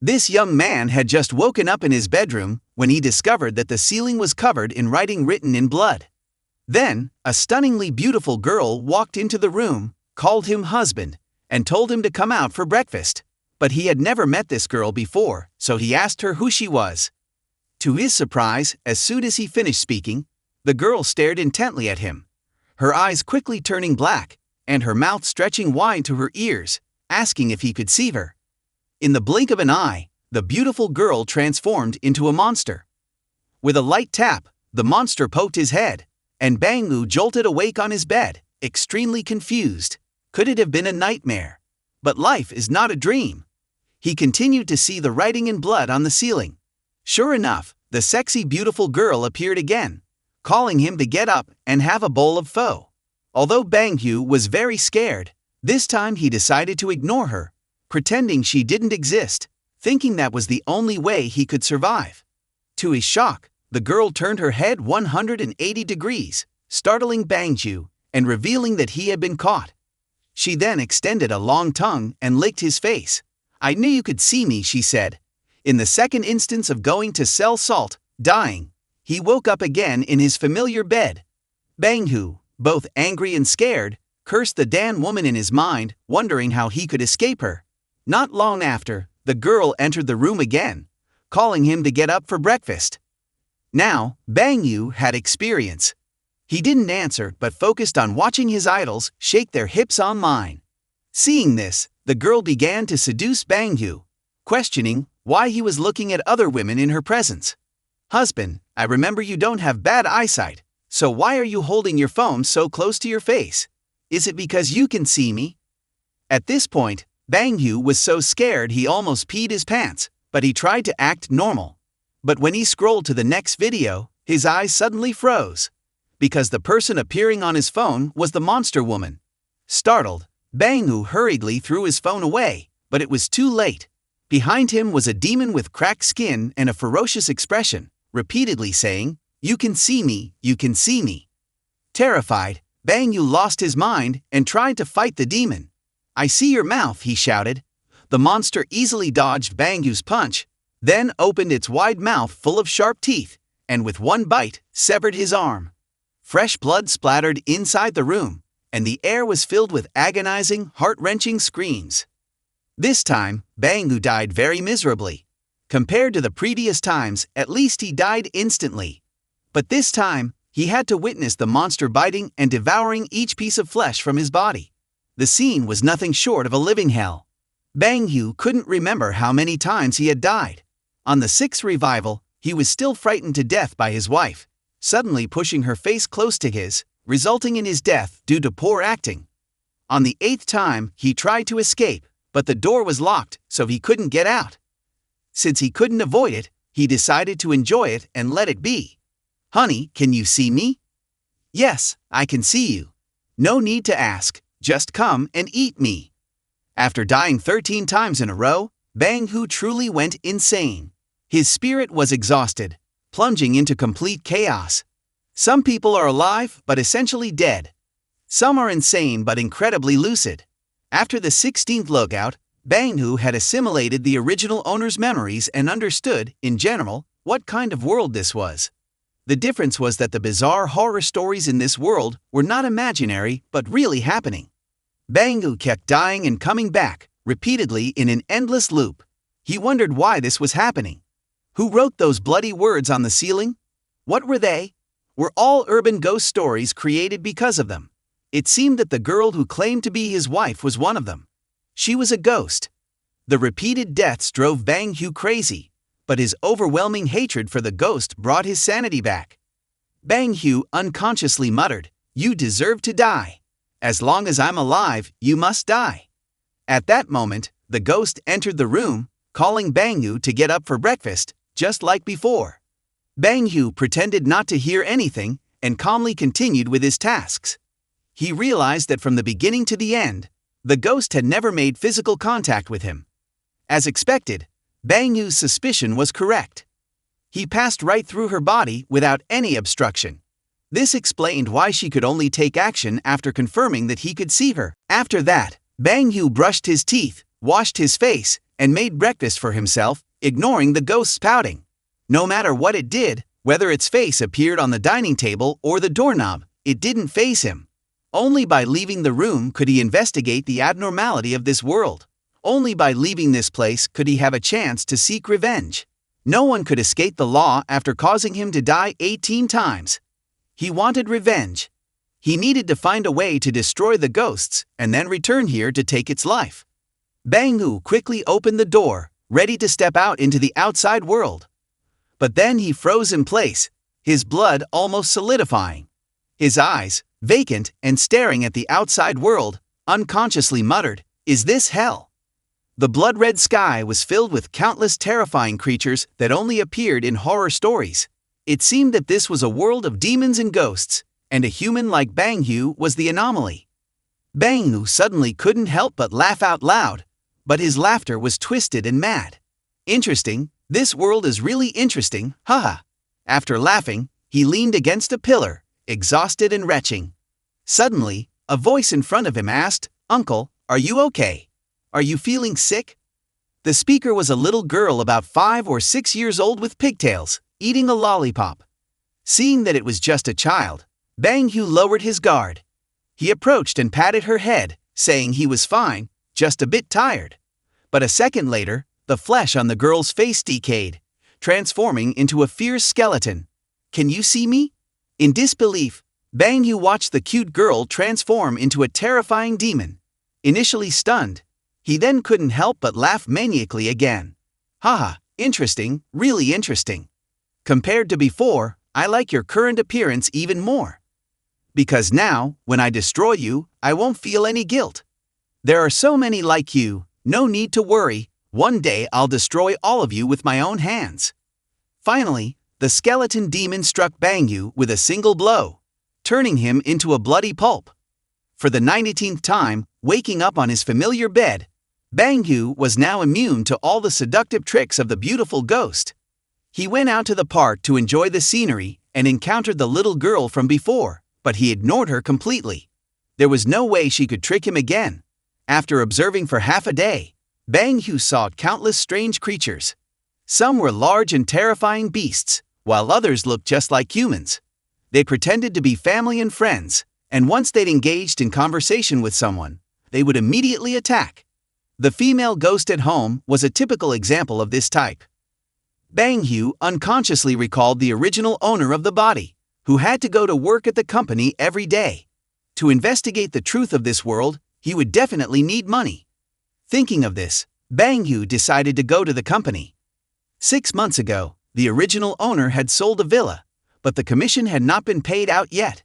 This young man had just woken up in his bedroom when he discovered that the ceiling was covered in writing written in blood. Then, a stunningly beautiful girl walked into the room, called him husband, and told him to come out for breakfast. But he had never met this girl before, so he asked her who she was. To his surprise, as soon as he finished speaking, the girl stared intently at him, her eyes quickly turning black, and her mouth stretching wide to her ears, asking if he could see her. In the blink of an eye, the beautiful girl transformed into a monster. With a light tap, the monster poked his head, and BangHu jolted awake on his bed, extremely confused. Could it have been a nightmare? But life is not a dream. He continued to see the writing in blood on the ceiling. Sure enough, the sexy beautiful girl appeared again, calling him to get up and have a bowl of pho. Although BangHu was very scared, this time he decided to ignore her, pretending she didn't exist, thinking that was the only way he could survive. To his shock, the girl turned her head 180 degrees, startling BangHu and revealing that he had been caught. She then extended a long tongue and licked his face. "I knew you could see me," she said. In the second instance of going to sell salt, dying, he woke up again in his familiar bed. BangHu, both angry and scared, cursed the Dan woman in his mind, wondering how he could escape her. Not long after, the girl entered the room again, calling him to get up for breakfast. Now, BangHu had experience. He didn't answer but focused on watching his idols shake their hips online. Seeing this, the girl began to seduce BangHu, questioning why he was looking at other women in her presence. "Husband, I remember you don't have bad eyesight, so why are you holding your phone so close to your face? Is it because you can see me?" At this point, BangHu was so scared he almost peed his pants, but he tried to act normal. But when he scrolled to the next video, his eyes suddenly froze, because the person appearing on his phone was the monster woman. Startled, BangHu hurriedly threw his phone away, but it was too late. Behind him was a demon with cracked skin and a ferocious expression, repeatedly saying, "You can see me, you can see me." Terrified, BangHu lost his mind and tried to fight the demon. "I see your mouth," he shouted. The monster easily dodged BangHu's punch, then opened its wide mouth full of sharp teeth, and with one bite, severed his arm. Fresh blood splattered inside the room, and the air was filled with agonizing, heart-wrenching screams. This time, BangHu died very miserably. Compared to the previous times, at least he died instantly. But this time, he had to witness the monster biting and devouring each piece of flesh from his body. The scene was nothing short of a living hell. BangHu couldn't remember how many times he had died. On the sixth revival, he was still frightened to death by his wife, suddenly pushing her face close to his, resulting in his death due to poor acting. On the eighth time, he tried to escape, but the door was locked, so he couldn't get out. Since he couldn't avoid it, he decided to enjoy it and let it be. "Honey, can you see me?" "Yes, I can see you. No need to ask, just come and eat me." After dying 13 times in a row, BangHu truly went insane. His spirit was exhausted, plunging into complete chaos. Some people are alive but essentially dead. Some are insane but incredibly lucid. After the 16th logout, BangHu had assimilated the original owner's memories and understood, in general, what kind of world this was. The difference was that the bizarre horror stories in this world were not imaginary but really happening. BangHu kept dying and coming back, repeatedly in an endless loop. He wondered why this was happening. Who wrote those bloody words on the ceiling? What were they? Were all urban ghost stories created because of them? It seemed that the girl who claimed to be his wife was one of them. She was a ghost. The repeated deaths drove BangHu crazy, but his overwhelming hatred for the ghost brought his sanity back. BangHu unconsciously muttered, "You deserve to die. As long as I'm alive, you must die." At that moment, the ghost entered the room, calling BangHu to get up for breakfast, just like before. BangHu pretended not to hear anything and calmly continued with his tasks. He realized that from the beginning to the end, the ghost had never made physical contact with him. As expected, BangHu's suspicion was correct. He passed right through her body without any obstruction. This explained why she could only take action after confirming that he could see her. After that, BangHu brushed his teeth, washed his face, and made breakfast for himself, ignoring the ghost's pouting. No matter what it did, whether its face appeared on the dining table or the doorknob, it didn't faze him. Only by leaving the room could he investigate the abnormality of this world. Only by leaving this place could he have a chance to seek revenge. No one could escape the law after causing him to die 18 times. He wanted revenge. He needed to find a way to destroy the ghosts and then return here to take its life. BangHu quickly opened the door, ready to step out into the outside world. But then he froze in place, his blood almost solidifying. His eyes, vacant and staring at the outside world, unconsciously muttered, "Is this hell?" The blood-red sky was filled with countless terrifying creatures that only appeared in horror stories. It seemed that this was a world of demons and ghosts, and a human like BangHu was the anomaly. BangHu suddenly couldn't help but laugh out loud, but his laughter was twisted and mad. Interesting, this world is really interesting, haha. After laughing, he leaned against a pillar, exhausted and retching. Suddenly, a voice in front of him asked, "Uncle, are you okay? Are you feeling sick?" The speaker was a little girl about 5 or 6 years old with pigtails, eating a lollipop. Seeing that it was just a child, BangHu lowered his guard. He approached and patted her head, saying he was fine, just a bit tired. But a second later, the flesh on the girl's face decayed, transforming into a fierce skeleton. "Can you see me?" In disbelief, BangHu watched the cute girl transform into a terrifying demon. Initially stunned, he then couldn't help but laugh maniacally again. "Haha, interesting, really interesting. Compared to before, I like your current appearance even more. Because now, when I destroy you, I won't feel any guilt. There are so many like you, no need to worry, one day I'll destroy all of you with my own hands." Finally, the skeleton demon struck BangHu with a single blow, turning him into a bloody pulp. For the 19th time, waking up on his familiar bed, BangHu was now immune to all the seductive tricks of the beautiful ghost. He went out to the park to enjoy the scenery and encountered the little girl from before, but he ignored her completely. There was no way she could trick him again. After observing for half a day, BangHu saw countless strange creatures. Some were large and terrifying beasts, while others looked just like humans. They pretended to be family and friends, and once they'd engaged in conversation with someone, they would immediately attack. The female ghost at home was a typical example of this type. BangHu unconsciously recalled the original owner of the body, who had to go to work at the company every day. To investigate the truth of this world, he would definitely need money. Thinking of this, BangHu decided to go to the company. 6 months ago, the original owner had sold a villa, but the commission had not been paid out yet.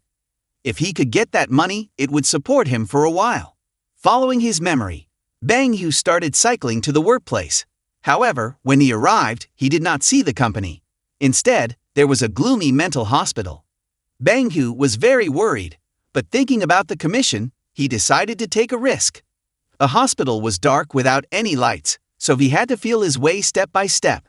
If he could get that money, it would support him for a while. Following his memory, BangHu started cycling to the workplace. However, when he arrived, he did not see the company. Instead, there was a gloomy mental hospital. BangHu was very worried, but thinking about the commission, he decided to take a risk. The hospital was dark without any lights, so he had to feel his way step by step.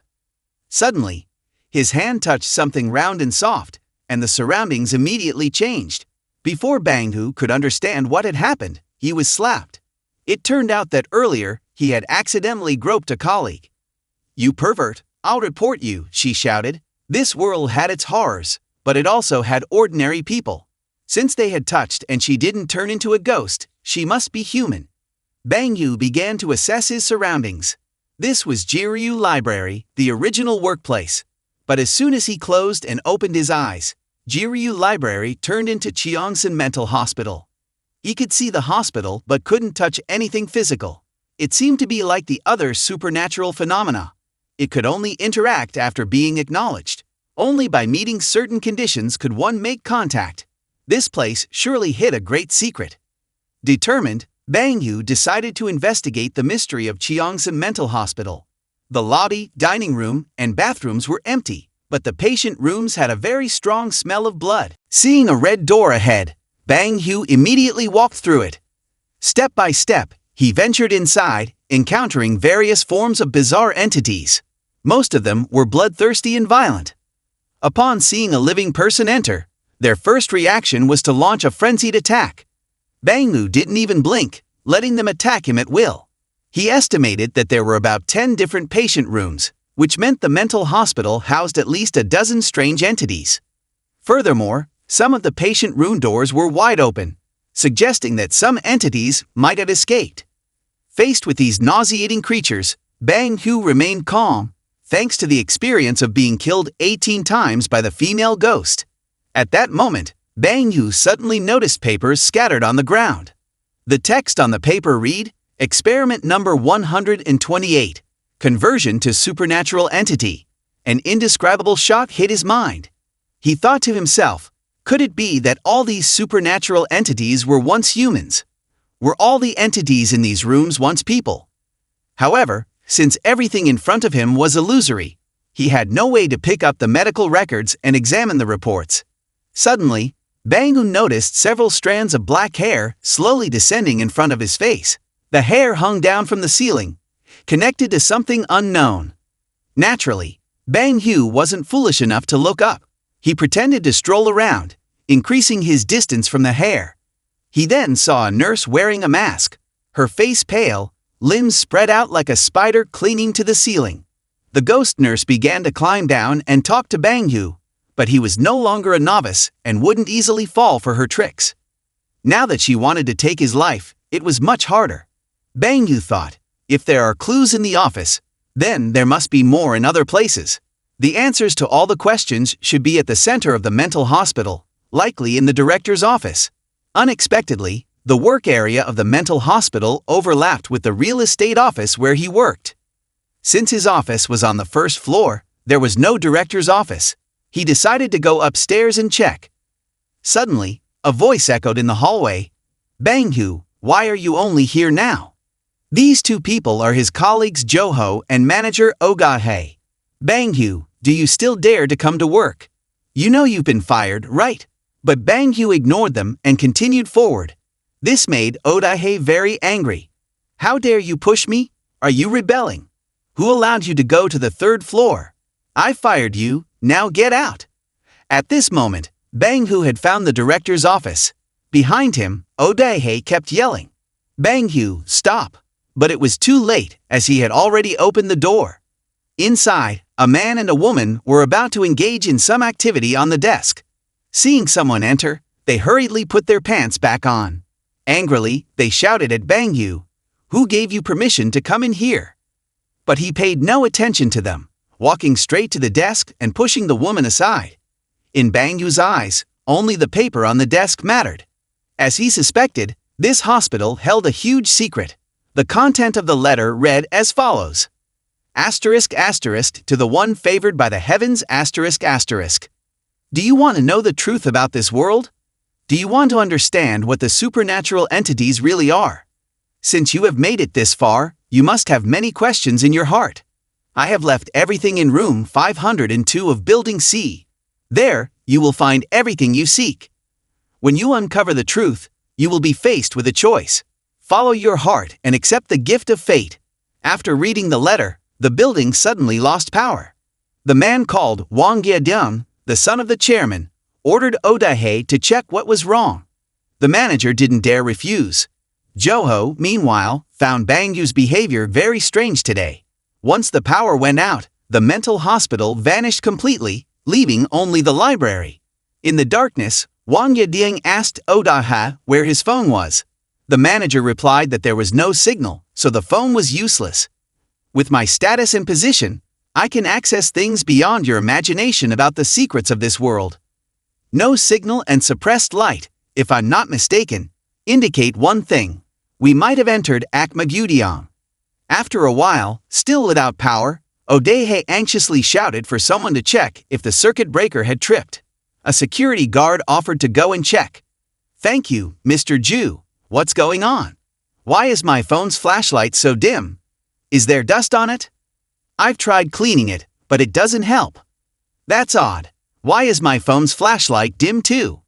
Suddenly, his hand touched something round and soft, and the surroundings immediately changed. Before BangHu could understand what had happened, he was slapped. It turned out that earlier, he had accidentally groped a colleague. "You pervert, I'll report you," she shouted. This world had its horrors, but it also had ordinary people. Since they had touched and she didn't turn into a ghost, she must be human. BangHu began to assess his surroundings. This was Jiryu Library, the original workplace. But as soon as he closed and opened his eyes, Jiryu Library turned into Cheongsan Mental Hospital. He could see the hospital but couldn't touch anything physical. It seemed to be like the other supernatural phenomena. It could only interact after being acknowledged. Only by meeting certain conditions could one make contact. This place surely hid a great secret. Determined, BangHu decided to investigate the mystery of Cheongsan Mental Hospital. The lobby, dining room, and bathrooms were empty, but the patient rooms had a very strong smell of blood. Seeing a red door ahead, BangHu immediately walked through it. Step by step, he ventured inside, encountering various forms of bizarre entities. Most of them were bloodthirsty and violent. Upon seeing a living person enter, their first reaction was to launch a frenzied attack. BangHu didn't even blink, letting them attack him at will. He estimated that there were about 10 different patient rooms, which meant the mental hospital housed at least a dozen strange entities. Furthermore, some of the patient room doors were wide open, suggesting that some entities might have escaped. Faced with these nauseating creatures, BangHu remained calm, thanks to the experience of being killed 18 times by the female ghost. At that moment, BangHu suddenly noticed papers scattered on the ground. The text on the paper read, Experiment number 128, Conversion to Supernatural Entity. An indescribable shock hit his mind. He thought to himself, could it be that all these supernatural entities were once humans? Were all the entities in these rooms once people? However, since everything in front of him was illusory, he had no way to pick up the medical records and examine the reports. Suddenly, BangHu noticed several strands of black hair slowly descending in front of his face. The hair hung down from the ceiling, connected to something unknown. Naturally, BangHu wasn't foolish enough to look up. He pretended to stroll around, increasing his distance from the hair. He then saw a nurse wearing a mask, her face pale, limbs spread out like a spider clinging to the ceiling. The ghost nurse began to climb down and talk to BangHu, but he was no longer a novice and wouldn't easily fall for her tricks. Now that she wanted to take his life, it was much harder. BangHu thought, if there are clues in the office, then there must be more in other places. The answers to all the questions should be at the center of the mental hospital, likely in the director's office. Unexpectedly, the work area of the mental hospital overlapped with the real estate office where he worked. Since his office was on the first floor, there was no director's office. He decided to go upstairs and check. Suddenly, a voice echoed in the hallway. BangHu, why are you only here now? These two people are his colleagues Joho and manager Ogahe. BangHu, do you still dare to come to work? You know you've been fired, right? But BangHu ignored them and continued forward. This made Odahe very angry. How dare you push me? Are you rebelling? Who allowed you to go to the third floor? I fired you, now get out. At this moment, BangHu had found the director's office. Behind him, Odahe kept yelling, BangHu, stop! But it was too late as he had already opened the door. Inside, a man and a woman were about to engage in some activity on the desk. Seeing someone enter, they hurriedly put their pants back on. Angrily, they shouted at BangHu, who gave you permission to come in here? But he paid no attention to them, walking straight to the desk and pushing the woman aside. In BangHu's eyes, only the paper on the desk mattered. As he suspected, this hospital held a huge secret. The content of the letter read as follows. Asterisk asterisk to the one favored by the heavens asterisk asterisk. Do you want to know the truth about this world? Do you want to understand what the supernatural entities really are? Since you have made it this far, you must have many questions in your heart. I have left everything in room 502 of Building C. There, you will find everything you seek. When you uncover the truth, you will be faced with a choice. Follow your heart and accept the gift of fate. After reading the letter, the building suddenly lost power. The man called Wang Yedong, the son of the chairman, ordered Odahe to check what was wrong. The manager didn't dare refuse. Joho, meanwhile, found BangHu's behavior very strange today. Once the power went out, the mental hospital vanished completely, leaving only the library. In the darkness, Wang Yedong asked Odahe where his phone was. The manager replied that there was no signal, so the phone was useless. With my status and position, I can access things beyond your imagination about the secrets of this world. No signal and suppressed light, if I'm not mistaken, indicate one thing. We might have entered Akmagudiam. After a while, still without power, Odahe anxiously shouted for someone to check if the circuit breaker had tripped. A security guard offered to go and check. Thank you, Mr. Ju. What's going on? Why is my phone's flashlight so dim? Is there dust on it? I've tried cleaning it, but it doesn't help. That's odd. Why is my phone's flashlight dim too?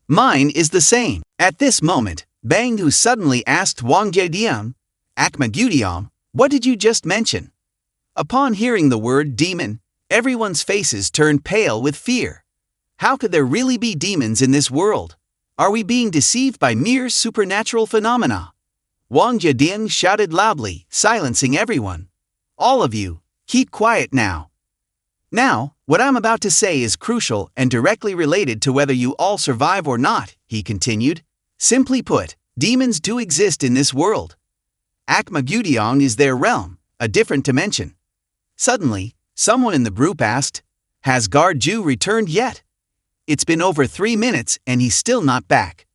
Mine is the same. At this moment, BangHu suddenly asked Wang Yediam, Akmagudiam, what did you just mention? Upon hearing the word demon, everyone's faces turned pale with fear. How could there really be demons in this world? Are we being deceived by mere supernatural phenomena? Wang Jiading shouted loudly, silencing everyone. All of you, keep quiet now. Now, what I'm about to say is crucial and directly related to whether you all survive or not, he continued. Simply put, demons do exist in this world. Akmagudiong is their realm, a different dimension. Suddenly, someone in the group asked, "Has Garju returned yet? It's been over 3 minutes and he's still not back.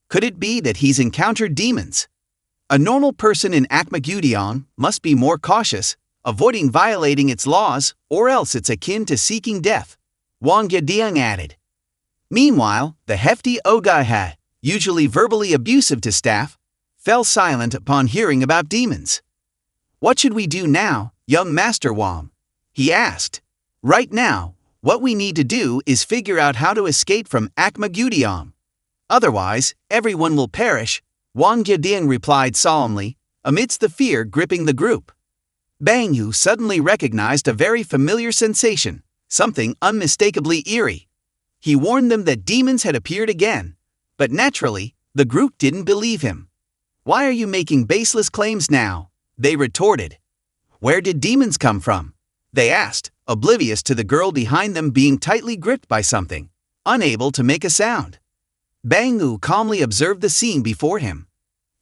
Could it be that he's encountered demons?" A normal person in Akmagudiong must be more cautious, avoiding violating its laws, or else it's akin to seeking death, Wang Yadiang added. Meanwhile, the hefty Ogaiha, usually verbally abusive to staff, fell silent upon hearing about demons. "What should we do now, young Master Wang?" he asked. "Right now, what we need to do is figure out how to escape from Akmagudiong. Otherwise, everyone will perish," Wang Yadiang replied solemnly, amidst the fear gripping the group. BangHu suddenly recognized a very familiar sensation, something unmistakably eerie. He warned them that demons had appeared again, but naturally, the group didn't believe him. "Why are you making baseless claims now?" they retorted. "Where did demons come from?" they asked, oblivious to the girl behind them being tightly gripped by something, unable to make a sound. BangHu calmly observed the scene before him.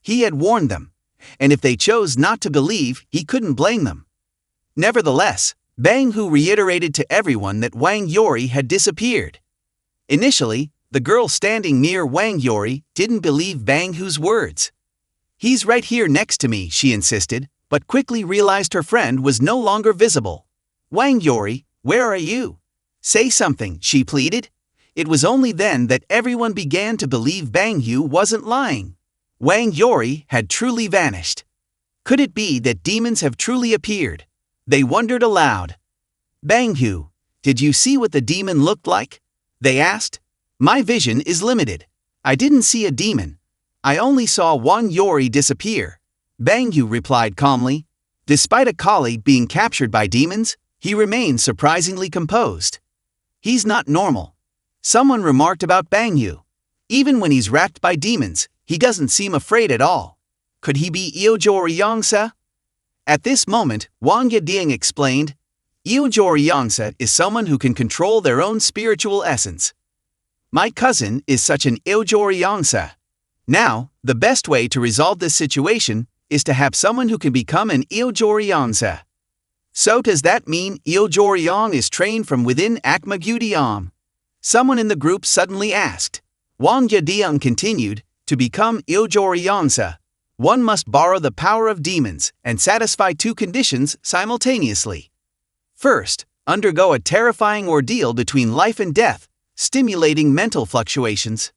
He had warned them, and if they chose not to believe, he couldn't blame them. Nevertheless, BangHu reiterated to everyone that Wang Yori had disappeared. Initially, the girl standing near Wang Yori didn't believe BangHu's words. "He's right here next to me," she insisted, but quickly realized her friend was no longer visible. "Wang Yori, where are you? Say something," she pleaded. It was only then that everyone began to believe BangHu wasn't lying. Wang Yori had truly vanished. Could it be that demons have truly appeared? They wondered aloud. "BangHu, did you see what the demon looked like?" they asked. "My vision is limited. I didn't see a demon. I only saw Wang Yori disappear," BangHu replied calmly. Despite a colleague being captured by demons, he remained surprisingly composed. "He's not normal," someone remarked about BangHu. "Even when he's racked by demons, he doesn't seem afraid at all. Could he be Iojori Yongsa?" At this moment, Wang Yadiang explained, "Iojori Yongsa is someone who can control their own spiritual essence. My cousin is such an Iojori Yongsa. Now, the best way to resolve this situation is to have someone who can become an Iojori Yongsa." "So does that mean Iojori Yong is trained from within Akmagudiong?" someone in the group suddenly asked. Wang Yadiang continued, "To become Iojori Yongsa, one must borrow the power of demons and satisfy 2 conditions simultaneously. First, undergo a terrifying ordeal between life and death, stimulating mental fluctuations.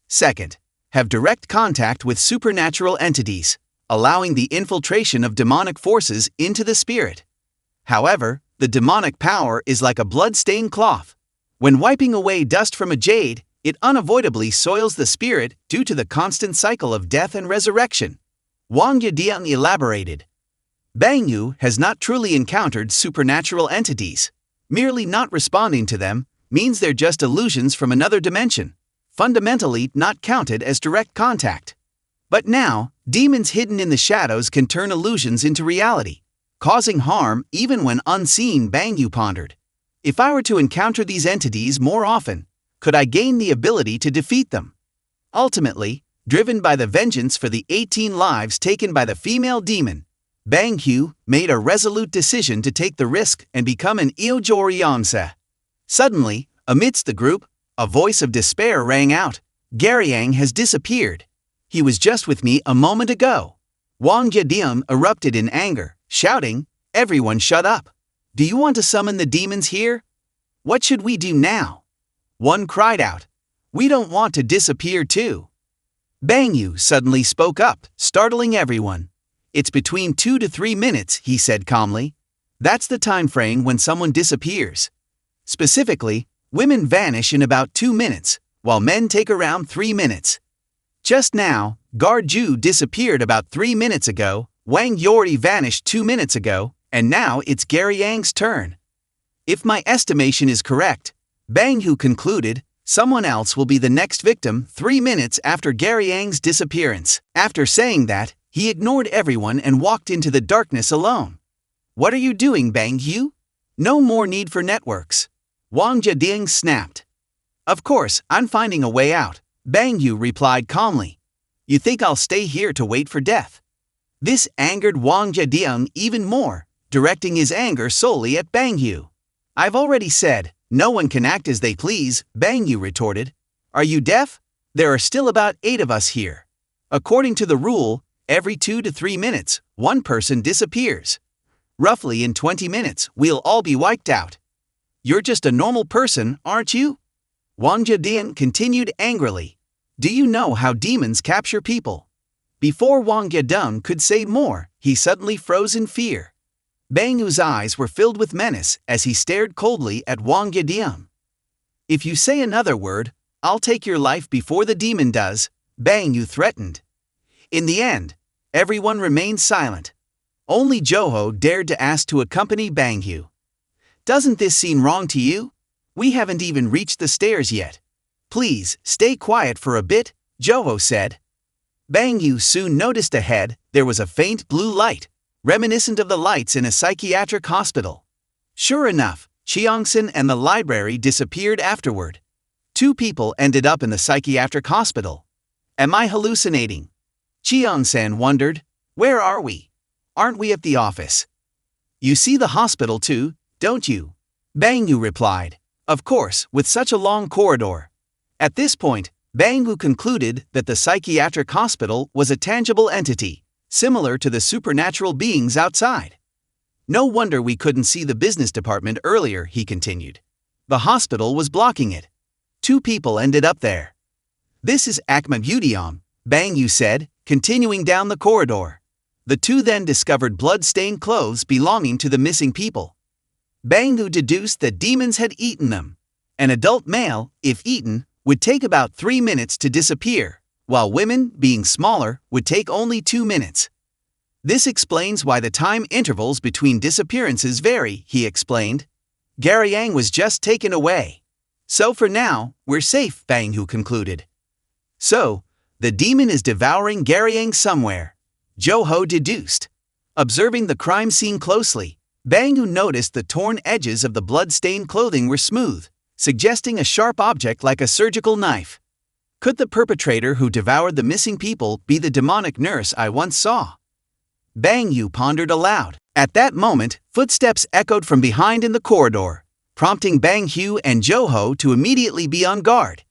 Second, have direct contact with supernatural entities, allowing the infiltration of demonic forces into the spirit. However, the demonic power is like a blood-stained cloth. When wiping away dust from a jade, it unavoidably soils the spirit due to the constant cycle of death and resurrection," Wang Yadiang elaborated. BangHu has not truly encountered supernatural entities. Merely not responding to them means they're just illusions from another dimension, fundamentally not counted as direct contact. But now, demons hidden in the shadows can turn illusions into reality, causing harm even when unseen, BangHu pondered. "If I were to encounter these entities more often, could I gain the ability to defeat them?" Ultimately, driven by the vengeance for the 18 lives taken by the female demon, BangHu made a resolute decision to take the risk and become an Iojori Yongsa. Suddenly, amidst the group, a voice of despair rang out. "Garyang has disappeared. He was just with me a moment ago." Wang Yadiang erupted in anger, shouting, "Everyone shut up! Do you want to summon the demons here? What should we do now?" One cried out, "We don't want to disappear too." BangHu suddenly spoke up, startling everyone. "It's between 2 to 3 minutes, he said calmly. "That's the time frame when someone disappears. Specifically, women vanish in about 2 minutes, while men take around 3 minutes. Just now, Garju disappeared about 3 minutes ago, Wang Yori vanished 2 minutes ago, and now it's Garyang's turn. If my estimation is correct," BangHu concluded, "someone else will be the next victim 3 minutes after Garyang's disappearance." After saying that, He ignored everyone and walked into the darkness alone. What are you doing, BangHu? No more need for networks. Wang Jiading snapped. Of course, I'm finding a way out, BangHu replied calmly. You think I'll stay here to wait for death? This angered Wang Jiading even more, directing his anger solely at BangHu. I've already said, no one can act as they please, BangHu retorted. Are you deaf? There are still about 8 of us here. According to the rule, every 2 to 3 minutes, one person disappears. Roughly in 20 minutes, we'll all be wiped out. You're just a normal person, aren't you? Wang Jiadian continued angrily. Do you know how demons capture people? Before Wang Jiadeng could say more, he suddenly froze in fear. BangHu's eyes were filled with menace as he stared coldly at Wang Jiadian. If you say another word, I'll take your life before the demon does, BangHu threatened. In the end, everyone remained silent. Only Joho dared to ask to accompany BangHu. Doesn't this seem wrong to you? We haven't even reached the stairs yet. Please, stay quiet for a bit, Joho said. BangHu soon noticed ahead there was a faint blue light, reminiscent of the lights in a psychiatric hospital. Sure enough, Chiangsen and the library disappeared afterward. 2 people ended up in the psychiatric hospital. Am I hallucinating? Chiangsen wondered. Where are we? Aren't we at the office? You see the hospital too, don't you? BangHu replied. Of course, with such a long corridor. At this point, BangHu concluded that the psychiatric hospital was a tangible entity, similar to the supernatural beings outside. No wonder we couldn't see the business department earlier, he continued. The hospital was blocking it. 2 people ended up there. This is Akma Budiam, BangHu said, continuing down the corridor. The 2 then discovered blood-stained clothes belonging to the missing people. BangHu deduced that demons had eaten them. An adult male, if eaten, would take about 3 minutes to disappear, while women, being smaller, would take only 2 minutes. This explains why the time intervals between disappearances vary, he explained. Garyang was just taken away. So for now, we're safe, BangHu concluded. So, the demon is devouring Garyang somewhere, Joho deduced. Observing the crime scene closely, BangHu noticed the torn edges of the blood-stained clothing were smooth, suggesting a sharp object like a surgical knife. Could the perpetrator who devoured the missing people be the demonic nurse I once saw? BangHu pondered aloud. At that moment, footsteps echoed from behind in the corridor, prompting BangHu and Joho to immediately be on guard.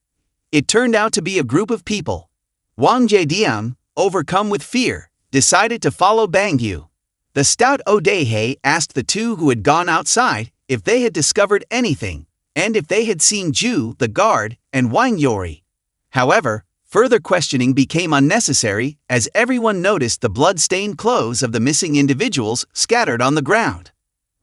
It turned out to be a group of people. Wang Jiadian, overcome with fear, decided to follow BangHu. The stout Odahe asked the 2 who had gone outside if they had discovered anything, and if they had seen Ju, the guard, and Wang Yori. However, further questioning became unnecessary as everyone noticed the blood-stained clothes of the missing individuals scattered on the ground.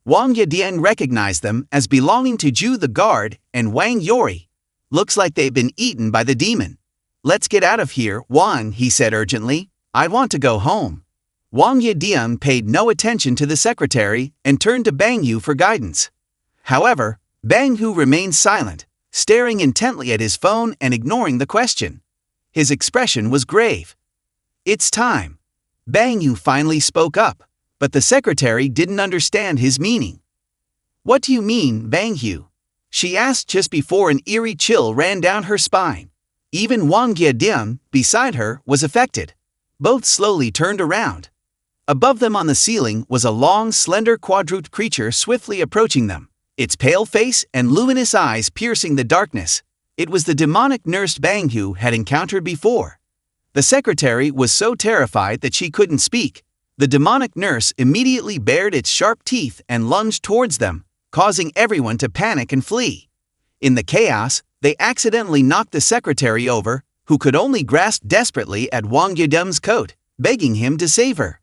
Wang Yadian recognized them as belonging to Ju the guard and Wang Yori. Looks like they've been eaten by the demon. Let's get out of here, Wang, he said urgently. I want to go home. Wang Yadian paid no attention to the secretary and turned to BangHu for guidance. However, BangHu remained silent, staring intently at his phone and ignoring the question. His expression was grave. It's time. BangHu finally spoke up, but the secretary didn't understand his meaning. What do you mean, BangHu? She asked just before an eerie chill ran down her spine. Even Wang Jiadian, beside her, was affected. Both slowly turned around. Above them on the ceiling was a long, slender quadruped creature swiftly approaching them, its pale face and luminous eyes piercing the darkness. It was the demonic nurse BangHu had encountered before. The secretary was so terrified that she couldn't speak. The demonic nurse immediately bared its sharp teeth and lunged towards them, causing everyone to panic and flee. In the chaos, they accidentally knocked the secretary over, who could only grasp desperately at Wang Yadem's coat, begging him to save her.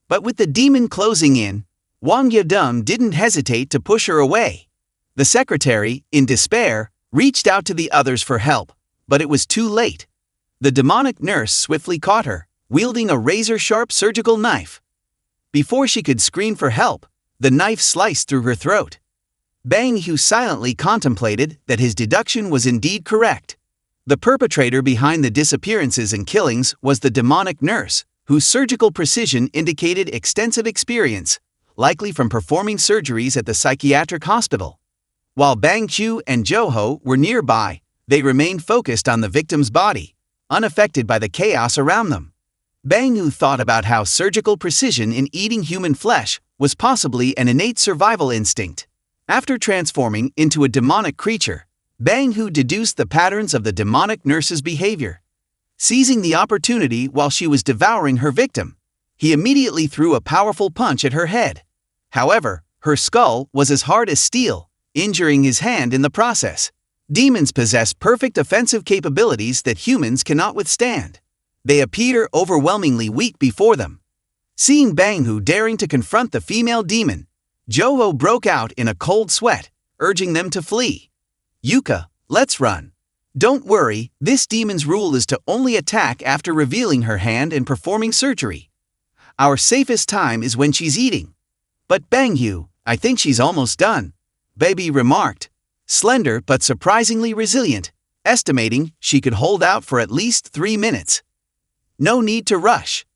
But with the demon closing in, Wang Yadem didn't hesitate to push her away. The secretary, in despair, reached out to the others for help, but it was too late. The demonic nurse swiftly caught her, wielding a razor-sharp surgical knife. Before she could scream for help, the knife sliced through her throat. BangHu silently contemplated that his deduction was indeed correct. The perpetrator behind the disappearances and killings was the demonic nurse, whose surgical precision indicated extensive experience, likely from performing surgeries at the psychiatric hospital. While BangHu and Joho were nearby, they remained focused on the victim's body, unaffected by the chaos around them. BangHu thought about how surgical precision in eating human flesh was possibly an innate survival instinct. After transforming into a demonic creature, BangHu deduced the patterns of the demonic nurse's behavior. Seizing the opportunity while she was devouring her victim, he immediately threw a powerful punch at her head. However, her skull was as hard as steel, injuring his hand in the process. Demons possess perfect offensive capabilities that humans cannot withstand. They appear overwhelmingly weak before them. Seeing BangHu daring to confront the female demon, Joho broke out in a cold sweat, urging them to flee. "Yuka, let's run. Don't worry, this demon's rule is to only attack after revealing her hand and performing surgery. Our safest time is when she's eating." "But BangHu, I think she's almost done," Baby remarked, slender but surprisingly resilient, estimating she could hold out for at least 3 minutes. "No need to rush."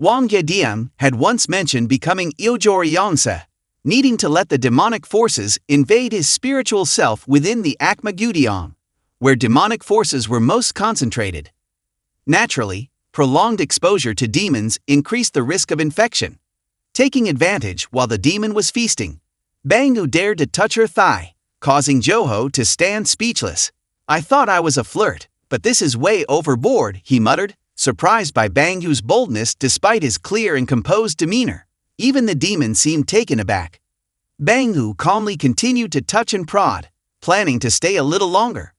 Wang Yediam had once mentioned becoming Iojori Yongsa, needing to let the demonic forces invade his spiritual self within the Akma Gudiong, where demonic forces were most concentrated. Naturally, prolonged exposure to demons increased the risk of infection. Taking advantage while the demon was feasting, BangHu dared to touch her thigh, causing Joho to stand speechless. "I thought I was a flirt, but this is way overboard," he muttered, surprised by BangHu's boldness despite his clear and composed demeanor. Even the demon seemed taken aback. BangHu calmly continued to touch and prod, planning to stay a little longer.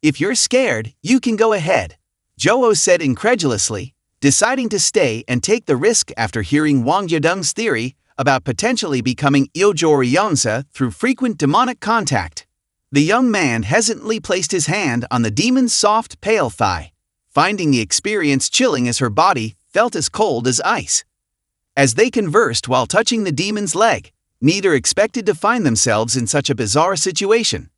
"If you're scared, you can go ahead," Joho said incredulously, deciding to stay and take the risk after hearing Wang Yedung's theory about potentially becoming Iojori Yongsa through frequent demonic contact. The young man hesitantly placed his hand on the demon's soft, pale thigh, finding the experience chilling as her body felt as cold as ice. As they conversed while touching the demon's leg, neither expected to find themselves in such a bizarre situation,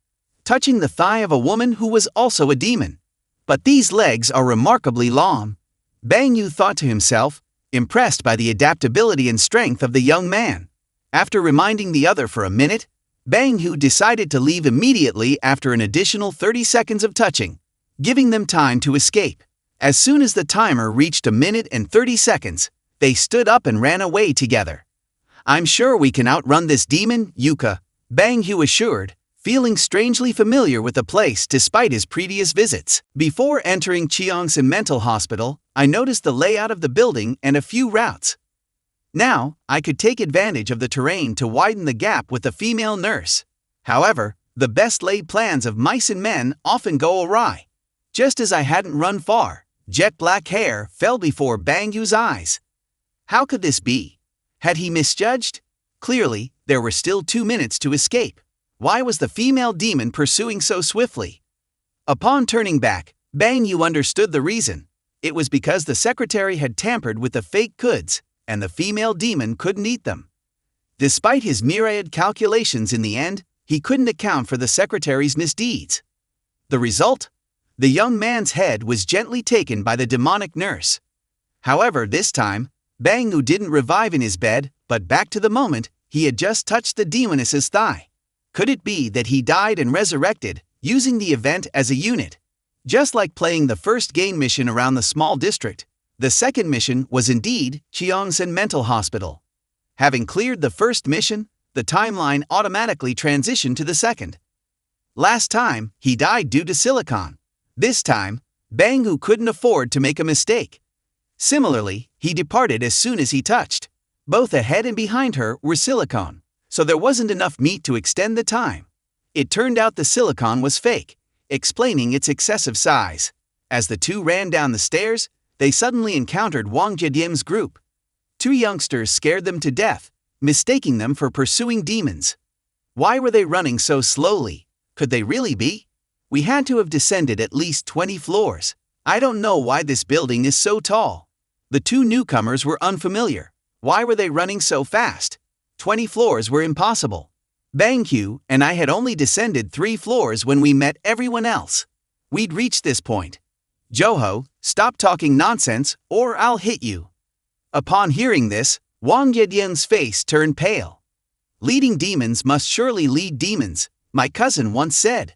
touching the thigh of a woman who was also a demon. "But these legs are remarkably long," BangHu thought to himself, impressed by the adaptability and strength of the young man. After reminding the other for a minute, BangHu decided to leave immediately after an additional 30 seconds of touching, giving them time to escape. As soon as the timer reached 1 minute and 30 seconds, they stood up and ran away together. "I'm sure we can outrun this demon, Yuka," BangHu assured, feeling strangely familiar with the place despite his previous visits. "Before entering Cheongsan Mental Hospital, I noticed the layout of the building and a few routes. Now, I could take advantage of the terrain to widen the gap with the female nurse. However, the best-laid plans of mice and men often go awry." Just as I hadn't run far, jet black hair fell before BangHu's eyes. How could this be? Had he misjudged? Clearly, there were still 2 minutes to escape. Why was the female demon pursuing so swiftly? Upon turning back, BangHu understood the reason. It was because the secretary had tampered with the fake goods, and the female demon couldn't eat them. Despite his myriad calculations in the end, he couldn't account for the secretary's misdeeds. The result? The young man's head was gently taken by the demonic nurse. However, this time, BangHu didn't revive in his bed, but back to the moment he had just touched the demoness's thigh. Could it be that he died and resurrected, using the event as a unit? Just like playing the first game mission around the small district, the second mission was indeed Cheongsan Mental Hospital. Having cleared the first mission, the timeline automatically transitioned to the second. Last time, he died due to silicon. This time, BangHu couldn't afford to make a mistake. Similarly, he departed as soon as he touched. Both ahead and behind her were silicone, so there wasn't enough meat to extend the time. It turned out the silicone was fake, explaining its excessive size. As the two ran down the stairs, they suddenly encountered Wang Jiediem's group. 2 youngsters scared them to death, mistaking them for pursuing demons. Why were they running so slowly? Could they really be? We had to have descended at least 20 floors. I don't know why this building is so tall. The 2 newcomers were unfamiliar. Why were they running so fast? 20 floors were impossible. BangHu and I had only descended 3 floors when we met everyone else. We'd reached this point. Joho, stop talking nonsense or I'll hit you. Upon hearing this, Wang Yedian's face turned pale. Leading demons must surely lead demons, my cousin once said.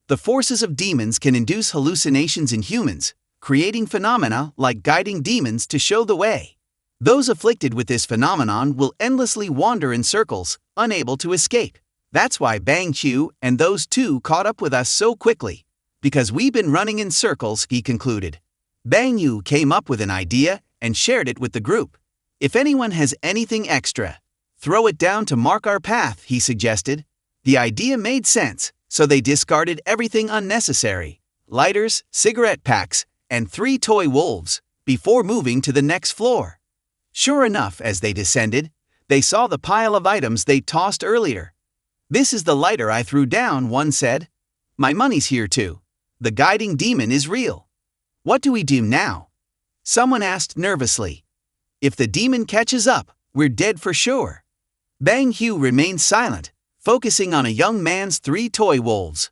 The forces of demons can induce hallucinations in humans, creating phenomena like guiding demons to show the way. Those afflicted with this phenomenon will endlessly wander in circles, unable to escape. That's why BangHu and those two caught up with us so quickly. Because we've been running in circles, he concluded. BangHu came up with an idea and shared it with the group. If anyone has anything extra, throw it down to mark our path, he suggested. The idea made sense, so they discarded everything unnecessary, lighters, cigarette packs, and 3 toy wolves, before moving to the next floor. Sure enough, as they descended, they saw the pile of items they tossed earlier. This is the lighter I threw down, one said. My money's here too. The guiding demon is real. What do we do now? Someone asked nervously. If the demon catches up, we're dead for sure. BangHu remained silent, focusing on a young man's 3 toy wolves.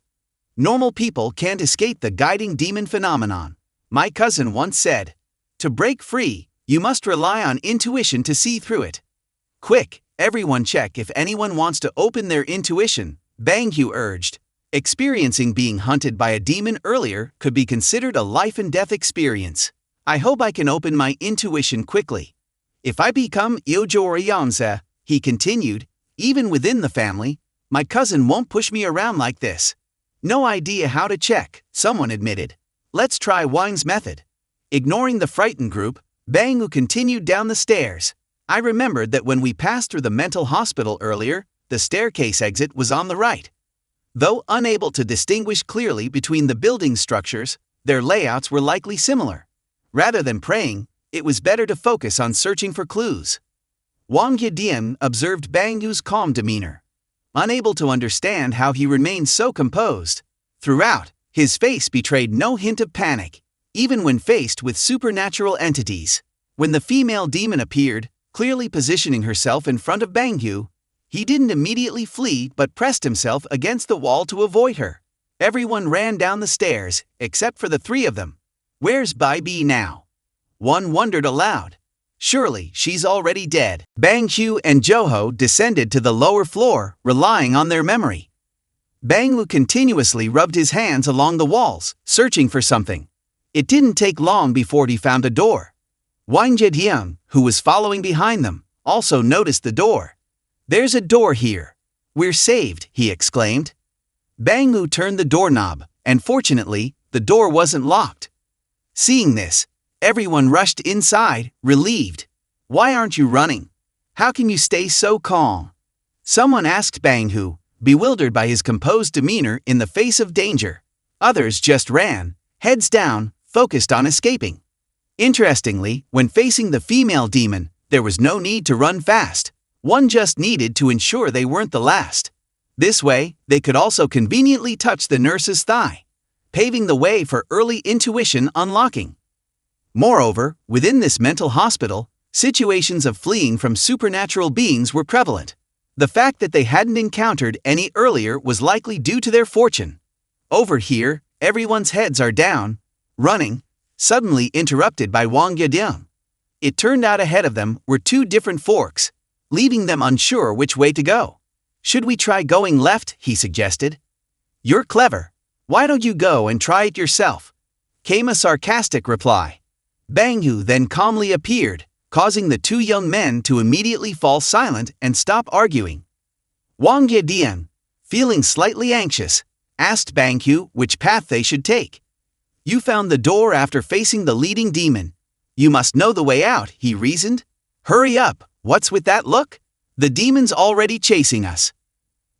Normal people can't escape the guiding demon phenomenon, my cousin once said. To break free, you must rely on intuition to see through it. Quick, everyone check if anyone wants to open their intuition, BangHu urged. Experiencing being hunted by a demon earlier could be considered a life-and-death experience. I hope I can open my intuition quickly. If I become Yojoriyansa, he continued, even within the family, my cousin won't push me around like this. No idea how to check, someone admitted. Let's try Wang's method. Ignoring the frightened group, BangHu continued down the stairs. I remembered that when we passed through the mental hospital earlier, the staircase exit was on the right. Though unable to distinguish clearly between the building structures, their layouts were likely similar. Rather than praying, it was better to focus on searching for clues. Wang Yedian observed BangHu's calm demeanor, unable to understand how he remained so composed. Throughout, his face betrayed no hint of panic, even when faced with supernatural entities. When the female demon appeared, clearly positioning herself in front of BangHu, he didn't immediately flee but pressed himself against the wall to avoid her. Everyone ran down the stairs, except for the 3 of them. Where's Bai Bi now? One wondered aloud. Surely she's already dead. BangHu and Joho descended to the lower floor, relying on their memory. BangHu continuously rubbed his hands along the walls, searching for something. It didn't take long before he found a door. Wang Zhejiang, who was following behind them, also noticed the door. There's a door here. We're saved, he exclaimed. BangHu turned the doorknob, and fortunately, the door wasn't locked. Seeing this, everyone rushed inside, relieved. Why aren't you running? How can you stay so calm? Someone asked BangHu, bewildered by his composed demeanor in the face of danger. Others just ran, heads down, focused on escaping. Interestingly, when facing the female demon, there was no need to run fast. One just needed to ensure they weren't the last. This way, they could also conveniently touch the nurse's thigh, paving the way for early intuition unlocking. Moreover, within this mental hospital, situations of fleeing from supernatural beings were prevalent. The fact that they hadn't encountered any earlier was likely due to their fortune. Over here, everyone's heads are down, running, suddenly interrupted by Wang Yedian. It turned out ahead of them were 2 different forks, leaving them unsure which way to go. Should we try going left, he suggested. You're clever. Why don't you go and try it yourself? Came a sarcastic reply. BangHu then calmly appeared, causing the 2 young men to immediately fall silent and stop arguing. Wang Yedian, feeling slightly anxious, asked BangHu which path they should take. You found the door after facing the leading demon. You must know the way out, he reasoned. Hurry up, what's with that look? The demon's already chasing us.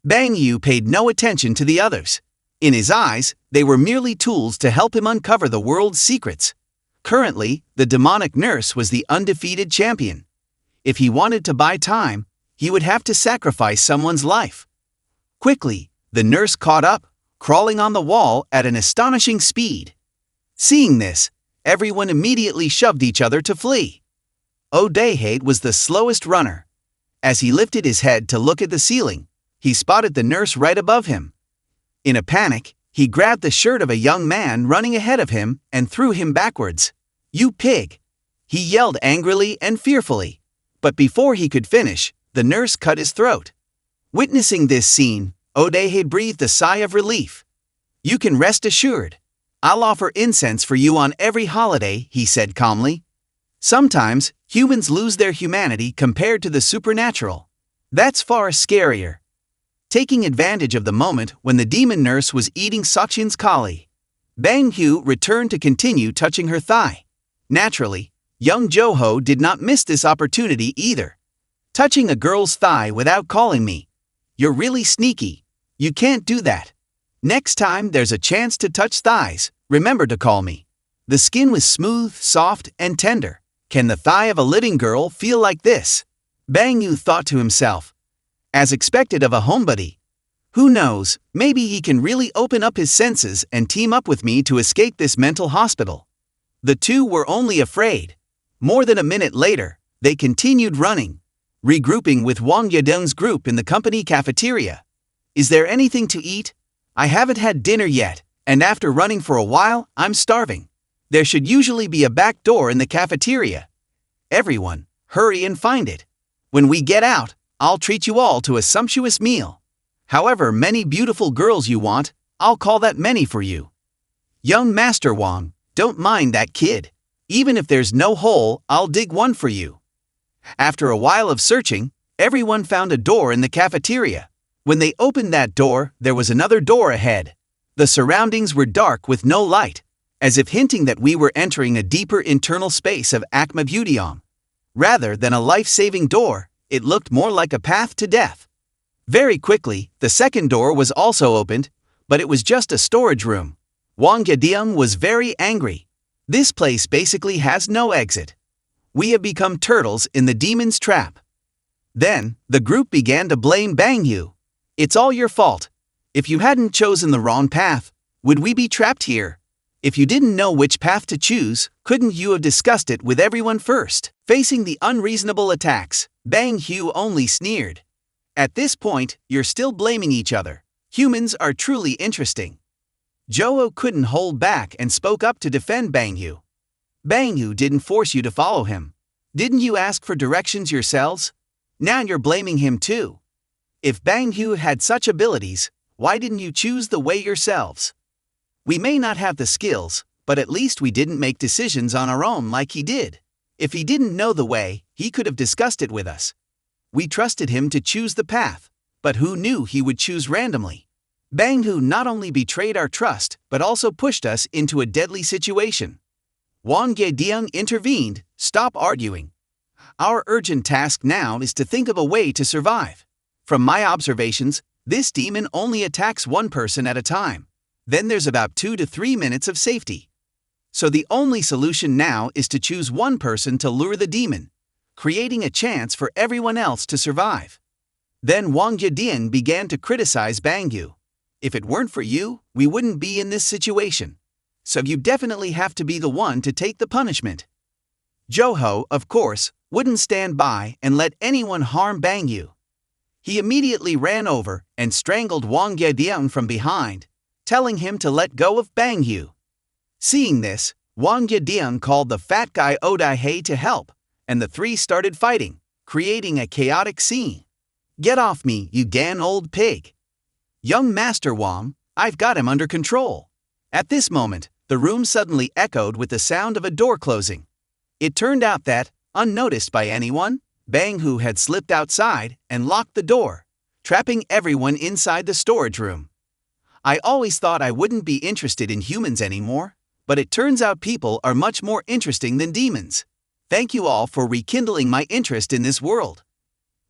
BangHu paid no attention to the others. In his eyes, they were merely tools to help him uncover the world's secrets. Currently, the demonic nurse was the undefeated champion. If he wanted to buy time, he would have to sacrifice someone's life. Quickly, the nurse caught up, crawling on the wall at an astonishing speed. Seeing this, everyone immediately shoved each other to flee. Odehade was the slowest runner. As he lifted his head to look at the ceiling, he spotted the nurse right above him. In a panic, he grabbed the shirt of a young man running ahead of him and threw him backwards. You pig! He yelled angrily and fearfully. But before he could finish, the nurse cut his throat. Witnessing this scene, Odahe breathed a sigh of relief. "You can rest assured. I'll offer incense for you on every holiday," he said calmly. Sometimes, humans lose their humanity compared to the supernatural. That's far scarier. Taking advantage of the moment when the demon nurse was eating Sachin's kali, BangHu returned to continue touching her thigh. Naturally, young Joho did not miss this opportunity either. "Touching a girl's thigh without calling me. You're really sneaky. You can't do that. Next time there's a chance to touch thighs, remember to call me." The skin was smooth, soft, and tender. Can the thigh of a living girl feel like this? BangHu thought to himself. As expected of a homebody. Who knows, maybe he can really open up his senses and team up with me to escape this mental hospital. The two were only afraid. More than a minute later, they continued running, regrouping with Wang Yadeng's group in the company cafeteria. "Is there anything to eat? I haven't had dinner yet, and after running for a while, I'm starving. There should usually be a back door in the cafeteria. Everyone, hurry and find it. When we get out, I'll treat you all to a sumptuous meal. However many beautiful girls you want, I'll call that many for you. Young Master Wang, don't mind that kid. Even if there's no hole, I'll dig one for you." After a while of searching, everyone found a door in the cafeteria. When they opened that door, there was another door ahead. The surroundings were dark with no light, as if hinting that we were entering a deeper internal space of Akma Beautyom. Rather than a life-saving door, it looked more like a path to death. Very quickly, the second door was also opened, but it was just a storage room. Wang Yadiam was very angry. "This place basically has no exit. We have become turtles in the demon's trap." Then, the group began to blame BangHu. "It's all your fault. If you hadn't chosen the wrong path, would we be trapped here? If you didn't know which path to choose, couldn't you have discussed it with everyone first?" Facing the unreasonable attacks, BangHu only sneered. "At this point, you're still blaming each other. Humans are truly interesting." Joho couldn't hold back and spoke up to defend BangHu. "BangHu didn't force you to follow him. Didn't you ask for directions yourselves? Now you're blaming him too. If BangHu had such abilities, why didn't you choose the way yourselves? We may not have the skills, but at least we didn't make decisions on our own like he did. If he didn't know the way, he could have discussed it with us. We trusted him to choose the path, but who knew he would choose randomly? BangHu not only betrayed our trust, but also pushed us into a deadly situation." Wang Yediang intervened. "Stop arguing. Our urgent task now is to think of a way to survive. From my observations, this demon only attacks one person at a time. Then there's about 2 to 3 minutes of safety. So the only solution now is to choose one person to lure the demon, creating a chance for everyone else to survive." Then Wang Yedian began to criticize BangHu. "If it weren't for you, we wouldn't be in this situation. So you definitely have to be the one to take the punishment." Joho, of course, wouldn't stand by and let anyone harm BangHu. He immediately ran over and strangled Wang Yedian from behind, telling him to let go of BangHu. Seeing this, Wang Yedian called the fat guy Odaihei to help, and the three started fighting, creating a chaotic scene. "Get off me, you damn old pig. Young Master Wang, I've got him under control." At this moment, the room suddenly echoed with the sound of a door closing. It turned out that, unnoticed by anyone, BangHu had slipped outside and locked the door, trapping everyone inside the storage room. I always thought I wouldn't be interested in humans anymore, but it turns out people are much more interesting than demons. Thank you all for rekindling my interest in this world.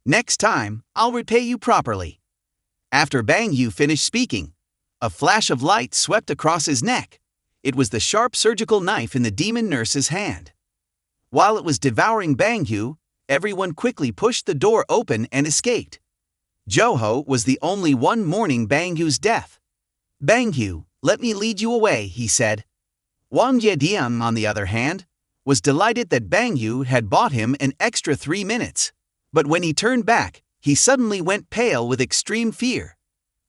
Next time, I'll repay you properly. After BangHu finished speaking, a flash of light swept across his neck. It was the sharp surgical knife in the demon nurse's hand. While it was devouring BangHu, everyone quickly pushed the door open and escaped. Joho was the only one mourning BangHu's death. "BangHu, let me lead you away," he said. Wang Yedian, on the other hand, was delighted that BangHu had bought him an extra 3 minutes. But when he turned back, he suddenly went pale with extreme fear.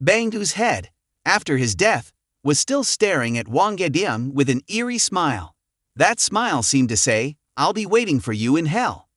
BangHu's head, after his death, was still staring at Wang Yedian with an eerie smile. That smile seemed to say, I'll be waiting for you in hell.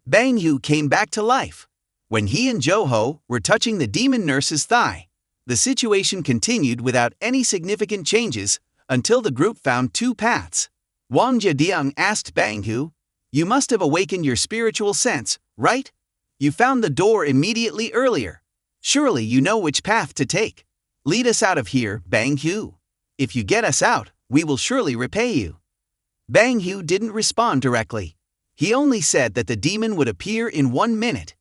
BangHu came back to life. When he and Joho were touching the demon nurse's thigh, the situation continued without any significant changes until the group found two paths. Wang Jidiang asked BangHu, "You must have awakened your spiritual sense, right? You found the door immediately earlier. Surely you know which path to take. Lead us out of here, BangHu. If you get us out, we will surely repay you." BangHu didn't respond directly. He only said that the demon would appear in 1 minute.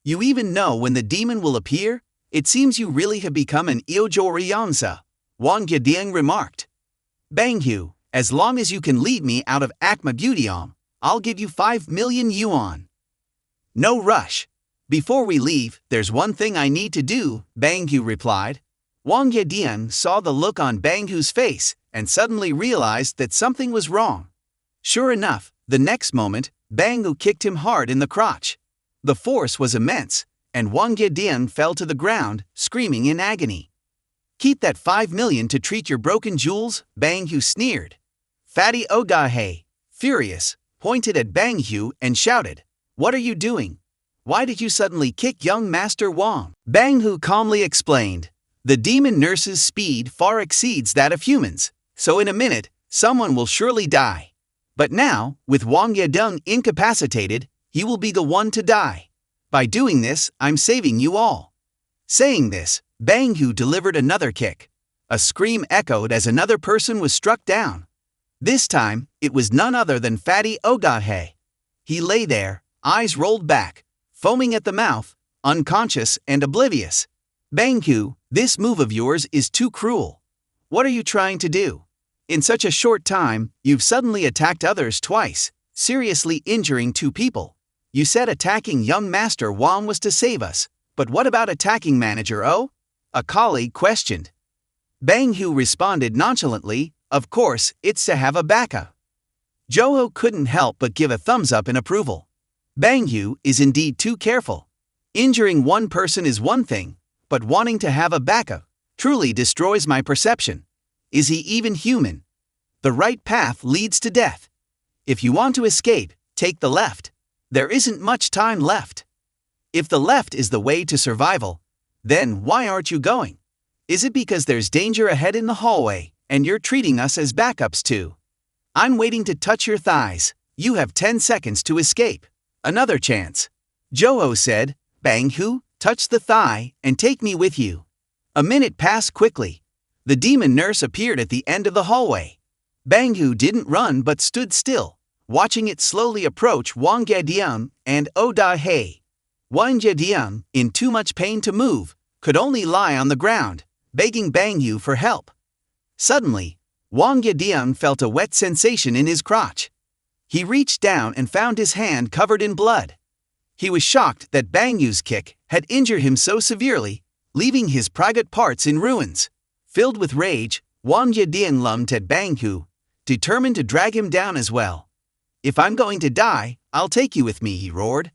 "You even know when the demon will appear? It seems you really have become an Iojoriyansa," Wang Jidiang remarked. "BangHu, as long as you can lead me out of Akma Beautyom, I'll give you 5 million yuan." "No rush. Before we leave, there's one thing I need to do," BangHu replied. Wang Jidiang saw the look on BangHu's face and suddenly realized that something was wrong. Sure enough, the next moment, BangHu kicked him hard in the crotch. The force was immense, and Wang Jidiang fell to the ground, screaming in agony. "Keep that 5 million to treat your broken jewels," BangHu sneered. Fatty Ogahe, furious, pointed at BangHu and shouted, "What are you doing? Why did you suddenly kick young Master Wang?" BangHu calmly explained, "The demon nurse's speed far exceeds that of humans, so in a minute, someone will surely die. But now, with Wang Yedong incapacitated, he will be the one to die. By doing this, I'm saving you all." Saying this, BangHu delivered another kick. A scream echoed as another person was struck down. This time, it was none other than Fatty Ogahe. He lay there, eyes rolled back, foaming at the mouth, unconscious and oblivious. "BangHu, this move of yours is too cruel. What are you trying to do? In such a short time, you've suddenly attacked others twice, seriously injuring 2 people. You said attacking young Master Wang was to save us, but what about attacking Manager O?" a colleague questioned. BangHu responded nonchalantly, "Of course, it's to have a backup." Joho couldn't help but give a thumbs up in approval. BangHu is indeed too careful. Injuring one person is one thing, but wanting to have a backup truly destroys my perception. Is he even human? The right path leads to death. If you want to escape, take the left. There isn't much time left. If the left is the way to survival, then why aren't you going? Is it because there's danger ahead in the hallway, and you're treating us as backups too? I'm waiting to touch your thighs. You have 10 seconds to escape. Another chance. Joho said, "BangHu, touch the thigh and take me with you." A minute passed quickly. The demon nurse appeared at the end of the hallway. BangHu didn't run but stood still, watching it slowly approach Wang Jidiang and Oda He. Wang Jidiang, in too much pain to move, could only lie on the ground, begging BangHu for help. Suddenly, Wang Jidiang felt a wet sensation in his crotch. He reached down and found his hand covered in blood. He was shocked that BangHu's kick had injured him so severely, leaving his private parts in ruins. Filled with rage, Wang Jidiang lunged at BangHu, determined to drag him down as well. "If I'm going to die, I'll take you with me," he roared.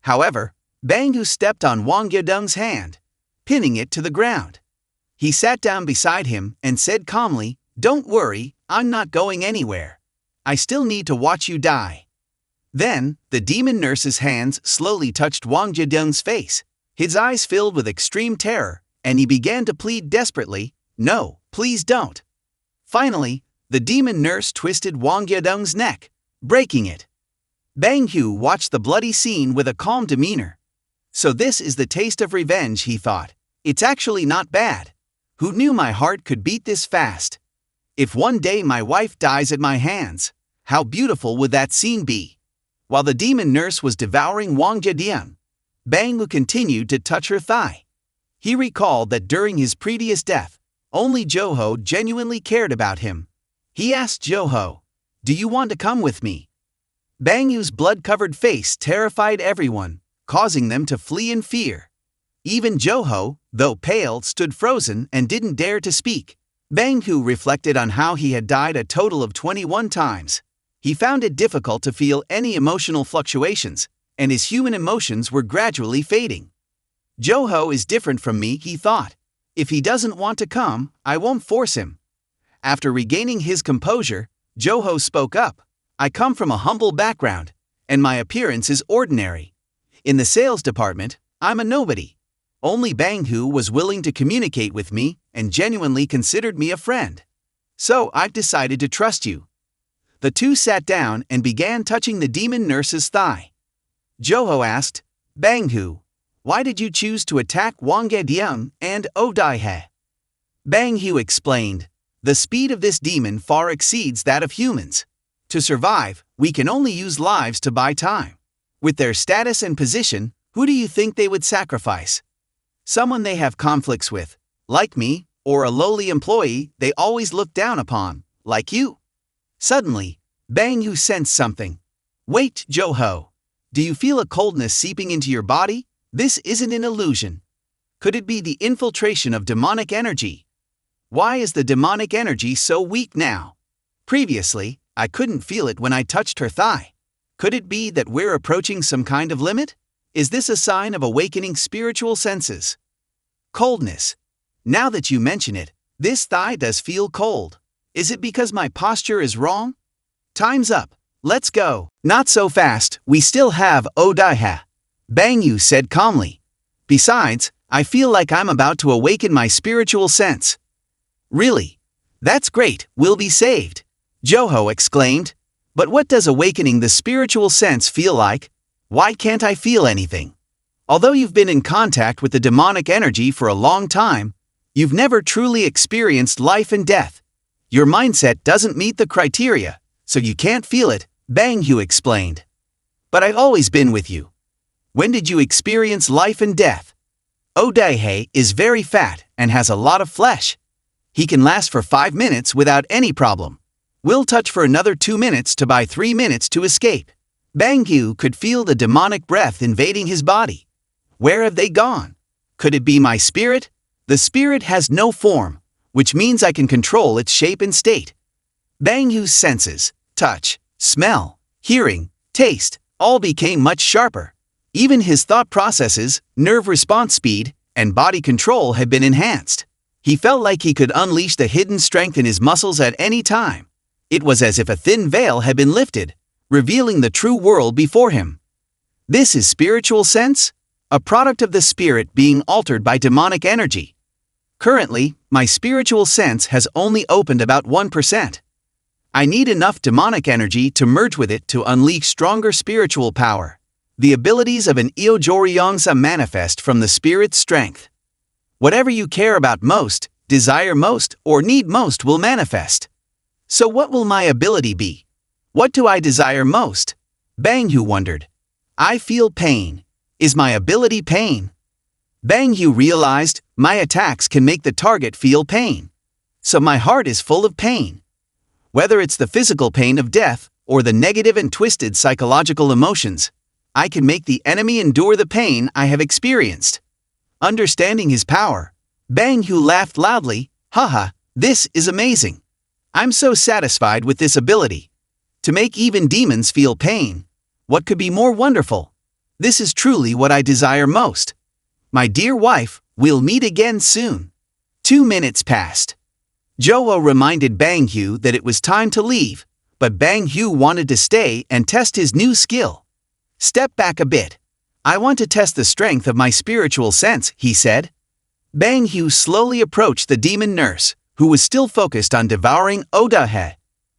However, BangHu stepped on Wang Jidiang's hand, pinning it to the ground. He sat down beside him and said calmly, "Don't worry, I'm not going anywhere. I still need to watch you die." Then, the demon nurse's hands slowly touched Wang Jidiang's face. His eyes filled with extreme terror, and he began to plead desperately, "No, please don't." Finally, the demon nurse twisted Wang Jidiang's neck, breaking it. BangHu watched the bloody scene with a calm demeanor. So this is the taste of revenge, he thought. It's actually not bad. Who knew my heart could beat this fast? If one day my wife dies at my hands, how beautiful would that scene be? While the demon nurse was devouring Wang Jidiang, BangHu continued to touch her thigh. He recalled that during his previous death, only Joho genuinely cared about him. He asked Joho, "Do you want to come with me?" BangHu's blood-covered face terrified everyone, causing them to flee in fear. Even Joho, though pale, stood frozen and didn't dare to speak. BangHu reflected on how he had died a total of 21 times. He found it difficult to feel any emotional fluctuations, and his human emotions were gradually fading. Joho is different from me, he thought. If he doesn't want to come, I won't force him. After regaining his composure, Joho spoke up, I come from a humble background, and my appearance is ordinary. In the sales department, I'm a nobody. Only BangHu was willing to communicate with me and genuinely considered me a friend. So I've decided to trust you." The two sat down and began touching the demon nurse's thigh. Joho asked, "BangHu, why did you choose to attack Wangediang and Odaihe?" BangHu explained, "The speed of this demon far exceeds that of humans. To survive, we can only use lives to buy time. With their status and position, who do you think they would sacrifice? Someone they have conflicts with, like me, or a lowly employee they always look down upon, like you." Suddenly, BangHu sensed something. "Wait, Joho. Do you feel a coldness seeping into your body? This isn't an illusion. Could it be the infiltration of demonic energy? Why is the demonic energy so weak now? Previously, I couldn't feel it when I touched her thigh. Could it be that we're approaching some kind of limit? Is this a sign of awakening spiritual senses?" Coldness. Now that you mention it, this thigh does feel cold. Is it because my posture is wrong? Time's up. Let's go. "Not so fast, we still have Odaiha," BangHu said calmly. "Besides, I feel like I'm about to awaken my spiritual sense." "Really? That's great, we'll be saved," Joho exclaimed. "But what does awakening the spiritual sense feel like? Why can't I feel anything? Although you've been in contact with the demonic energy for a long time, you've never truly experienced life and death. Your mindset doesn't meet the criteria, so you can't feel it," BangHu explained. "But I've always been with you. When did you experience life and death? Odaihe is very fat and has a lot of flesh. He can last for 5 minutes without any problem. We'll touch for another 2 minutes to buy 3 minutes to escape." BangHu could feel the demonic breath invading his body. Where have they gone? Could it be my spirit? The spirit has no form, which means I can control its shape and state. BangHu's senses, touch, smell, hearing, taste, all became much sharper. Even his thought processes, nerve response speed, and body control had been enhanced. He felt like he could unleash the hidden strength in his muscles at any time. It was as if a thin veil had been lifted, revealing the true world before him. This is spiritual sense? A product of the spirit being altered by demonic energy. Currently, my spiritual sense has only opened about 1%. I need enough demonic energy to merge with it to unleash stronger spiritual power. The abilities of an Eojoryongsa manifest from the spirit's strength. Whatever you care about most, desire most, or need most will manifest. So what will my ability be? What do I desire most? BangHu wondered. I feel pain. Is my ability pain? BangHu realized my attacks can make the target feel pain. So my heart is full of pain. Whether it's the physical pain of death or the negative and twisted psychological emotions, I can make the enemy endure the pain I have experienced. Understanding his power, BangHu laughed loudly. Haha, this is amazing. I'm so satisfied with this ability. To make even demons feel pain. What could be more wonderful? This is truly what I desire most. My dear wife, we'll meet again soon. 2 minutes passed. Joho reminded BangHu that it was time to leave, but BangHu wanted to stay and test his new skill. Step back a bit. I want to test the strength of my spiritual sense, he said. BangHu slowly approached the demon nurse, who was still focused on devouring Odaihe.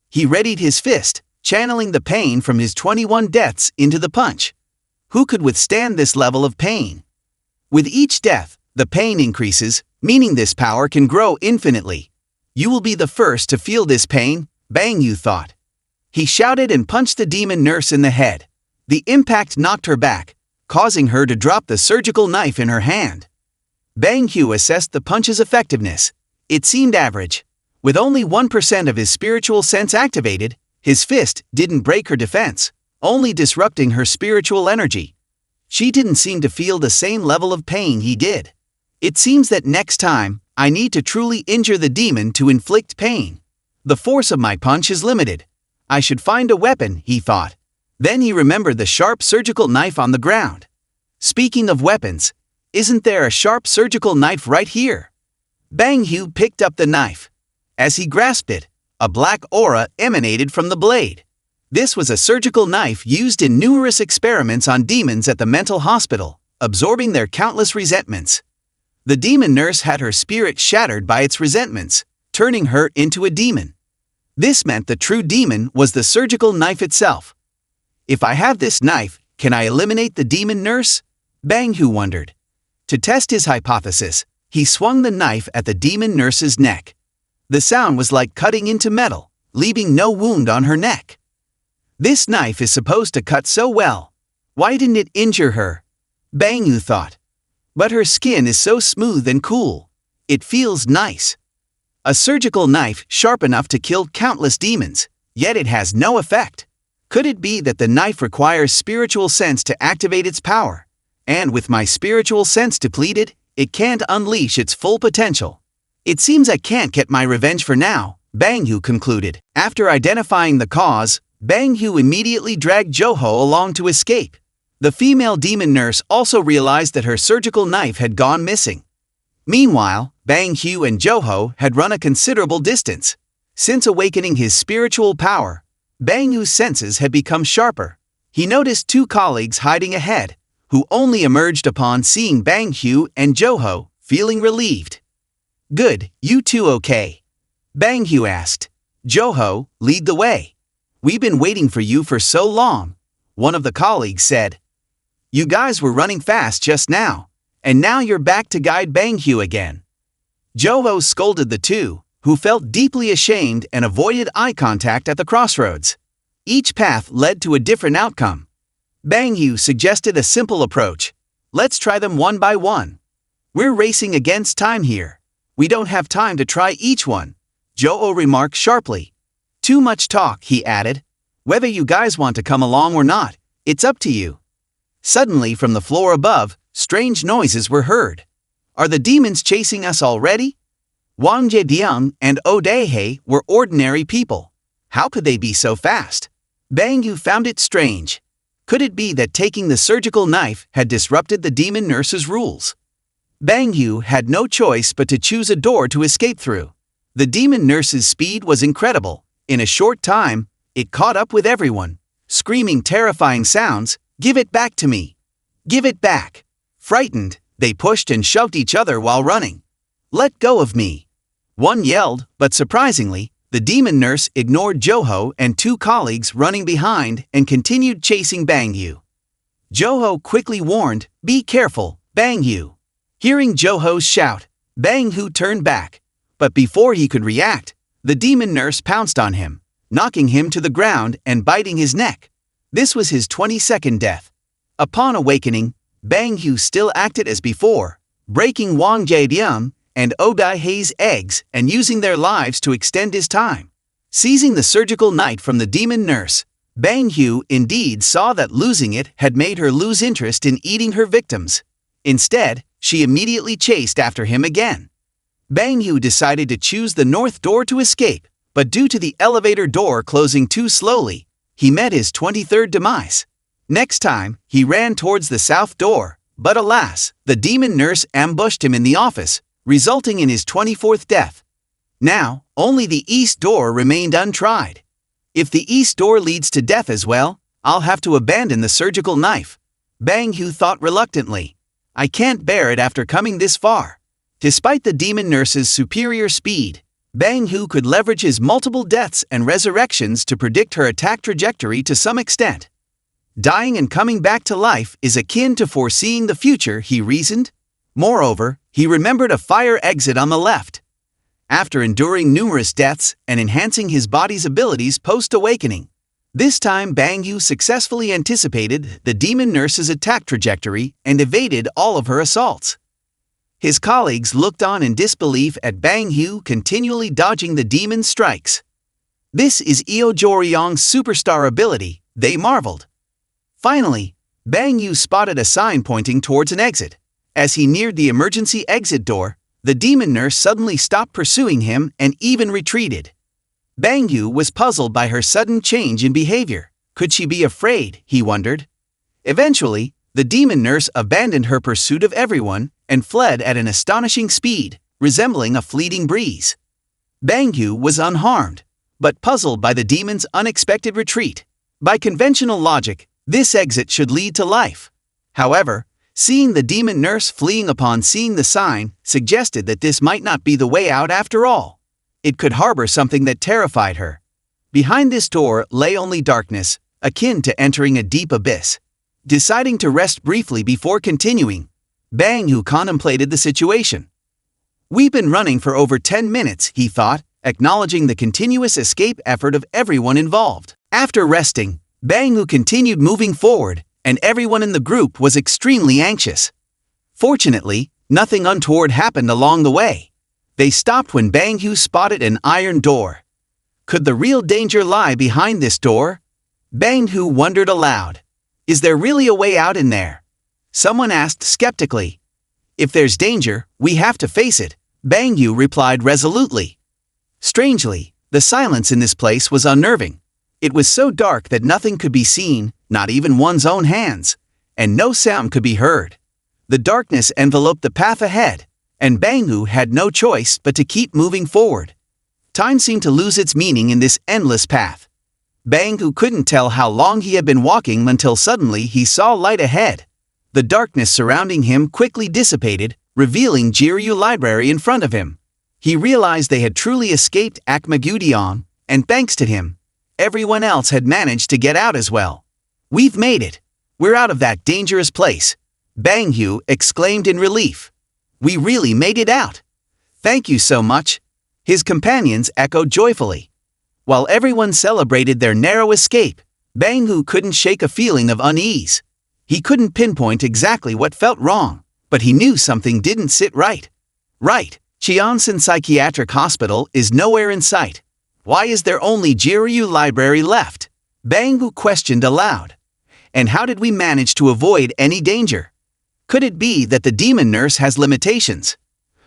He readied his fist, channeling the pain from his 21 deaths into the punch. Who could withstand this level of pain? With each death, the pain increases, meaning this power can grow infinitely. You will be the first to feel this pain, BangHu thought. He shouted and punched the demon nurse in the head. The impact knocked her back, causing her to drop the surgical knife in her hand. BangHu assessed the punch's effectiveness. It seemed average. With only 1% of his spiritual sense activated, his fist didn't break her defense, only disrupting her spiritual energy. She didn't seem to feel the same level of pain he did. It seems that next time, I need to truly injure the demon to inflict pain. The force of my punch is limited. I should find a weapon, he thought. Then he remembered the sharp surgical knife on the ground. Speaking of weapons, isn't there a sharp surgical knife right here? BangHu picked up the knife. As he grasped it, a black aura emanated from the blade. This was a surgical knife used in numerous experiments on demons at the mental hospital, absorbing their countless resentments. The demon nurse had her spirit shattered by its resentments, turning her into a demon. This meant the true demon was the surgical knife itself. If I have this knife, can I eliminate the demon nurse? BangHu wondered. To test his hypothesis, he swung the knife at the demon nurse's neck. The sound was like cutting into metal, leaving no wound on her neck. This knife is supposed to cut so well. Why didn't it injure her? BangHu thought. But her skin is so smooth and cool. It feels nice. A surgical knife sharp enough to kill countless demons, yet it has no effect. Could it be that the knife requires spiritual sense to activate its power? And with my spiritual sense depleted, it can't unleash its full potential. It seems I can't get my revenge for now, BangHu concluded. After identifying the cause, BangHu immediately dragged Joho along to escape. The female demon nurse also realized that her surgical knife had gone missing. Meanwhile, BangHu and Joho had run a considerable distance. Since awakening his spiritual power, BangHu's senses had become sharper. He noticed two colleagues hiding ahead, who only emerged upon seeing BangHu and Joho, feeling relieved. Good, you two okay? BangHu asked. Joho, lead the way. We've been waiting for you for so long, one of the colleagues said. You guys were running fast just now, and now you're back to guide BangHu again. Joho scolded the two, who felt deeply ashamed and avoided eye contact at the crossroads. Each path led to a different outcome. BangHu suggested a simple approach. Let's try them one by one. We're racing against time here. We don't have time to try each one, Joho remarked sharply. Too much talk, he added. Whether you guys want to come along or not, it's up to you. Suddenly, from the floor above, strange noises were heard. Are the demons chasing us already? Wang Jediang and Odehe were ordinary people. How could they be so fast? BangHu found it strange. Could it be that taking the surgical knife had disrupted the demon nurse's rules? BangHu had no choice but to choose a door to escape through. The demon nurse's speed was incredible. In a short time, it caught up with everyone, screaming terrifying sounds, "Give it back to me! Give it back!" Frightened, they pushed and shoved each other while running. "Let go of me!" One yelled, but surprisingly, the demon nurse ignored Joho and two colleagues running behind and continued chasing BangHu. Joho quickly warned, "Be careful, BangHu." Hearing Joho's shout, BangHu turned back, but before he could react, the demon nurse pounced on him, knocking him to the ground and biting his neck. This was his 22nd death. Upon awakening, BangHu still acted as before, breaking Wang Jediang and Odaihe's eggs and using their lives to extend his time. Seizing the surgical knife from the demon nurse, BangHu indeed saw that losing it had made her lose interest in eating her victims. Instead, she immediately chased after him again. BangHu decided to choose the north door to escape, but due to the elevator door closing too slowly, he met his 23rd demise. Next time, he ran towards the south door, but alas, the demon nurse ambushed him in the office, resulting in his 24th death. Now, only the east door remained untried. If the east door leads to death as well, I'll have to abandon the surgical knife. BangHu thought reluctantly. I can't bear it after coming this far. Despite the demon nurse's superior speed, BangHu could leverage his multiple deaths and resurrections to predict her attack trajectory to some extent. Dying and coming back to life is akin to foreseeing the future, he reasoned. Moreover, he remembered a fire exit on the left. After enduring numerous deaths and enhancing his body's abilities post-awakening, this time BangHu successfully anticipated the demon nurse's attack trajectory and evaded all of her assaults. His colleagues looked on in disbelief at BangHu continually dodging the demon's strikes. This is Eo Joryong's superstar ability, they marveled. Finally, BangHu spotted a sign pointing towards an exit. As he neared the emergency exit door, the demon nurse suddenly stopped pursuing him and even retreated. BangHu was puzzled by her sudden change in behavior. Could she be afraid, he wondered. Eventually, the demon nurse abandoned her pursuit of everyone and fled at an astonishing speed, resembling a fleeting breeze. BangHu was unharmed, but puzzled by the demon's unexpected retreat. By conventional logic, this exit should lead to life. However, seeing the demon nurse fleeing upon seeing the sign suggested that this might not be the way out after all. It could harbor something that terrified her. Behind this door lay only darkness, akin to entering a deep abyss. Deciding to rest briefly before continuing, BangHu contemplated the situation. We've been running for over 10 minutes, he thought, acknowledging the continuous escape effort of everyone involved. After resting, BangHu continued moving forward, and everyone in the group was extremely anxious. Fortunately, nothing untoward happened along the way. They stopped when BangHu spotted an iron door. Could the real danger lie behind this door? BangHu wondered aloud. Is there really a way out in there? Someone asked skeptically. If there's danger, we have to face it, BangHu replied resolutely. Strangely, the silence in this place was unnerving. It was so dark that nothing could be seen, not even one's own hands, and no sound could be heard. The darkness enveloped the path ahead, and BangHu had no choice but to keep moving forward. Time seemed to lose its meaning in this endless path. BangHu couldn't tell how long he had been walking until suddenly he saw light ahead. The darkness surrounding him quickly dissipated, revealing Jiryu Library in front of him. He realized they had truly escaped Akmagudion, and thanks to him, everyone else had managed to get out as well. We've made it. We're out of that dangerous place, BangHu exclaimed in relief. We really made it out. Thank you so much. His companions echoed joyfully. While everyone celebrated their narrow escape, BangHu couldn't shake a feeling of unease. He couldn't pinpoint exactly what felt wrong, but he knew something didn't sit right. Right, Cheonsan Psychiatric Hospital is nowhere in sight. Why is there only Jiryu Library left? BangHu questioned aloud. And how did we manage to avoid any danger? Could it be that the demon nurse has limitations?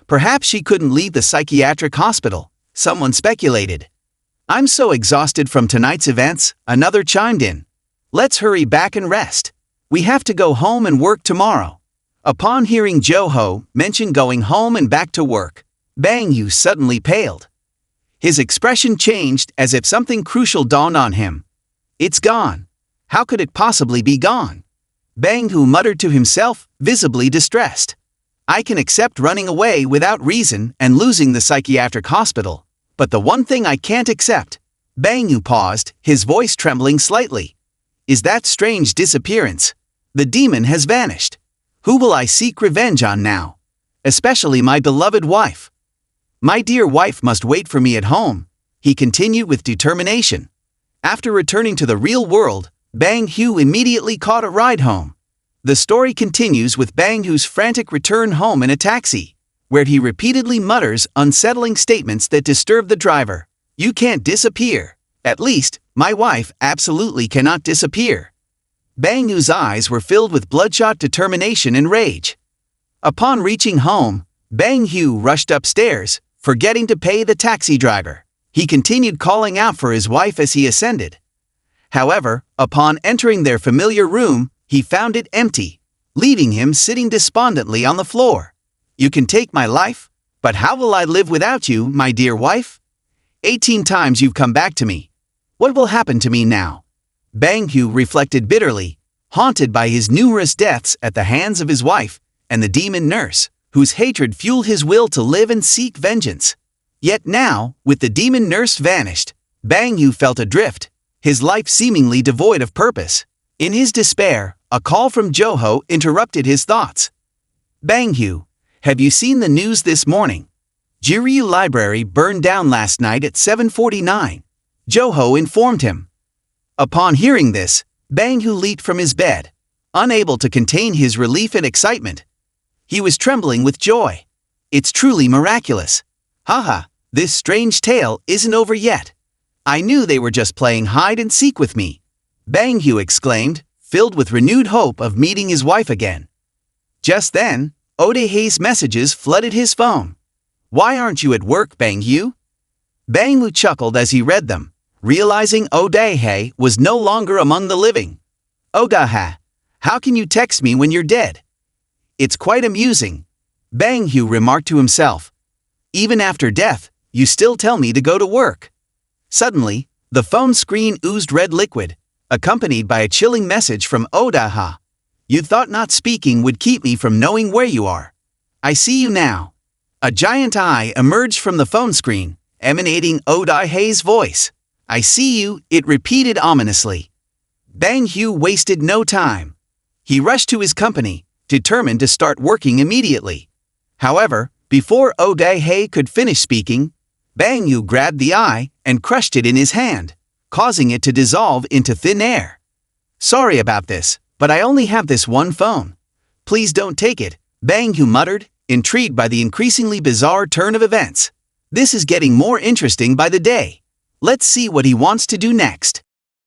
Perhaps she couldn't leave the psychiatric hospital, someone speculated. I'm so exhausted from tonight's events, another chimed in. Let's hurry back and rest. We have to go home and work tomorrow. Upon hearing Joho mention going home and back to work, BangHu suddenly paled. His expression changed as if something crucial dawned on him. It's gone. How could it possibly be gone? BangHu muttered to himself, visibly distressed. I can accept running away without reason and losing the psychiatric hospital. But the one thing I can't accept. BangHu paused, his voice trembling slightly. Is that strange disappearance? The demon has vanished. Who will I seek revenge on now? Especially my beloved wife. My dear wife must wait for me at home, he continued with determination. After returning to the real world, BangHu immediately caught a ride home. The story continues with BangHu's frantic return home in a taxi, where he repeatedly mutters unsettling statements that disturb the driver. You can't disappear. At least, my wife absolutely cannot disappear. BangHu's eyes were filled with bloodshot determination and rage. Upon reaching home, BangHu rushed upstairs, forgetting to pay the taxi driver. He continued calling out for his wife as he ascended. However, upon entering their familiar room, he found it empty, leaving him sitting despondently on the floor. You can take my life, but how will I live without you, my dear wife? 18 times you've come back to me. What will happen to me now? BangHu reflected bitterly, haunted by his numerous deaths at the hands of his wife and the demon nurse, whose hatred fueled his will to live and seek vengeance. Yet now, with the demon nurse vanished, BangHu felt adrift, his life seemingly devoid of purpose. In his despair, a call from Joho interrupted his thoughts. BangHu, have you seen the news this morning? Jiryu Library burned down last night at 7:49. Joho informed him. Upon hearing this, BangHu leaped from his bed, unable to contain his relief and excitement. He was trembling with joy. It's truly miraculous. Haha, this strange tale isn't over yet. I knew they were just playing hide and seek with me, BangHu exclaimed, filled with renewed hope of meeting his wife again. Just then, Odehei's messages flooded his phone. Why aren't you at work, BangHu? BangHu chuckled as he read them, realizing Odehei was no longer among the living. Odaha, how can you text me when you're dead? It's quite amusing, BangHu remarked to himself. Even after death, you still tell me to go to work. Suddenly, the phone screen oozed red liquid, accompanied by a chilling message from Odaha. You thought not speaking would keep me from knowing where you are. I see you now. A giant eye emerged from the phone screen, emanating Odahe's voice. I see you, it repeated ominously. BangHu wasted no time. He rushed to his company, determined to start working immediately. However, before Odahe could finish speaking, BangHu grabbed the eye and crushed it in his hand, causing it to dissolve into thin air. Sorry about this, but I only have this one phone. Please don't take it, BangHu muttered, intrigued by the increasingly bizarre turn of events. This is getting more interesting by the day. Let's see what he wants to do next.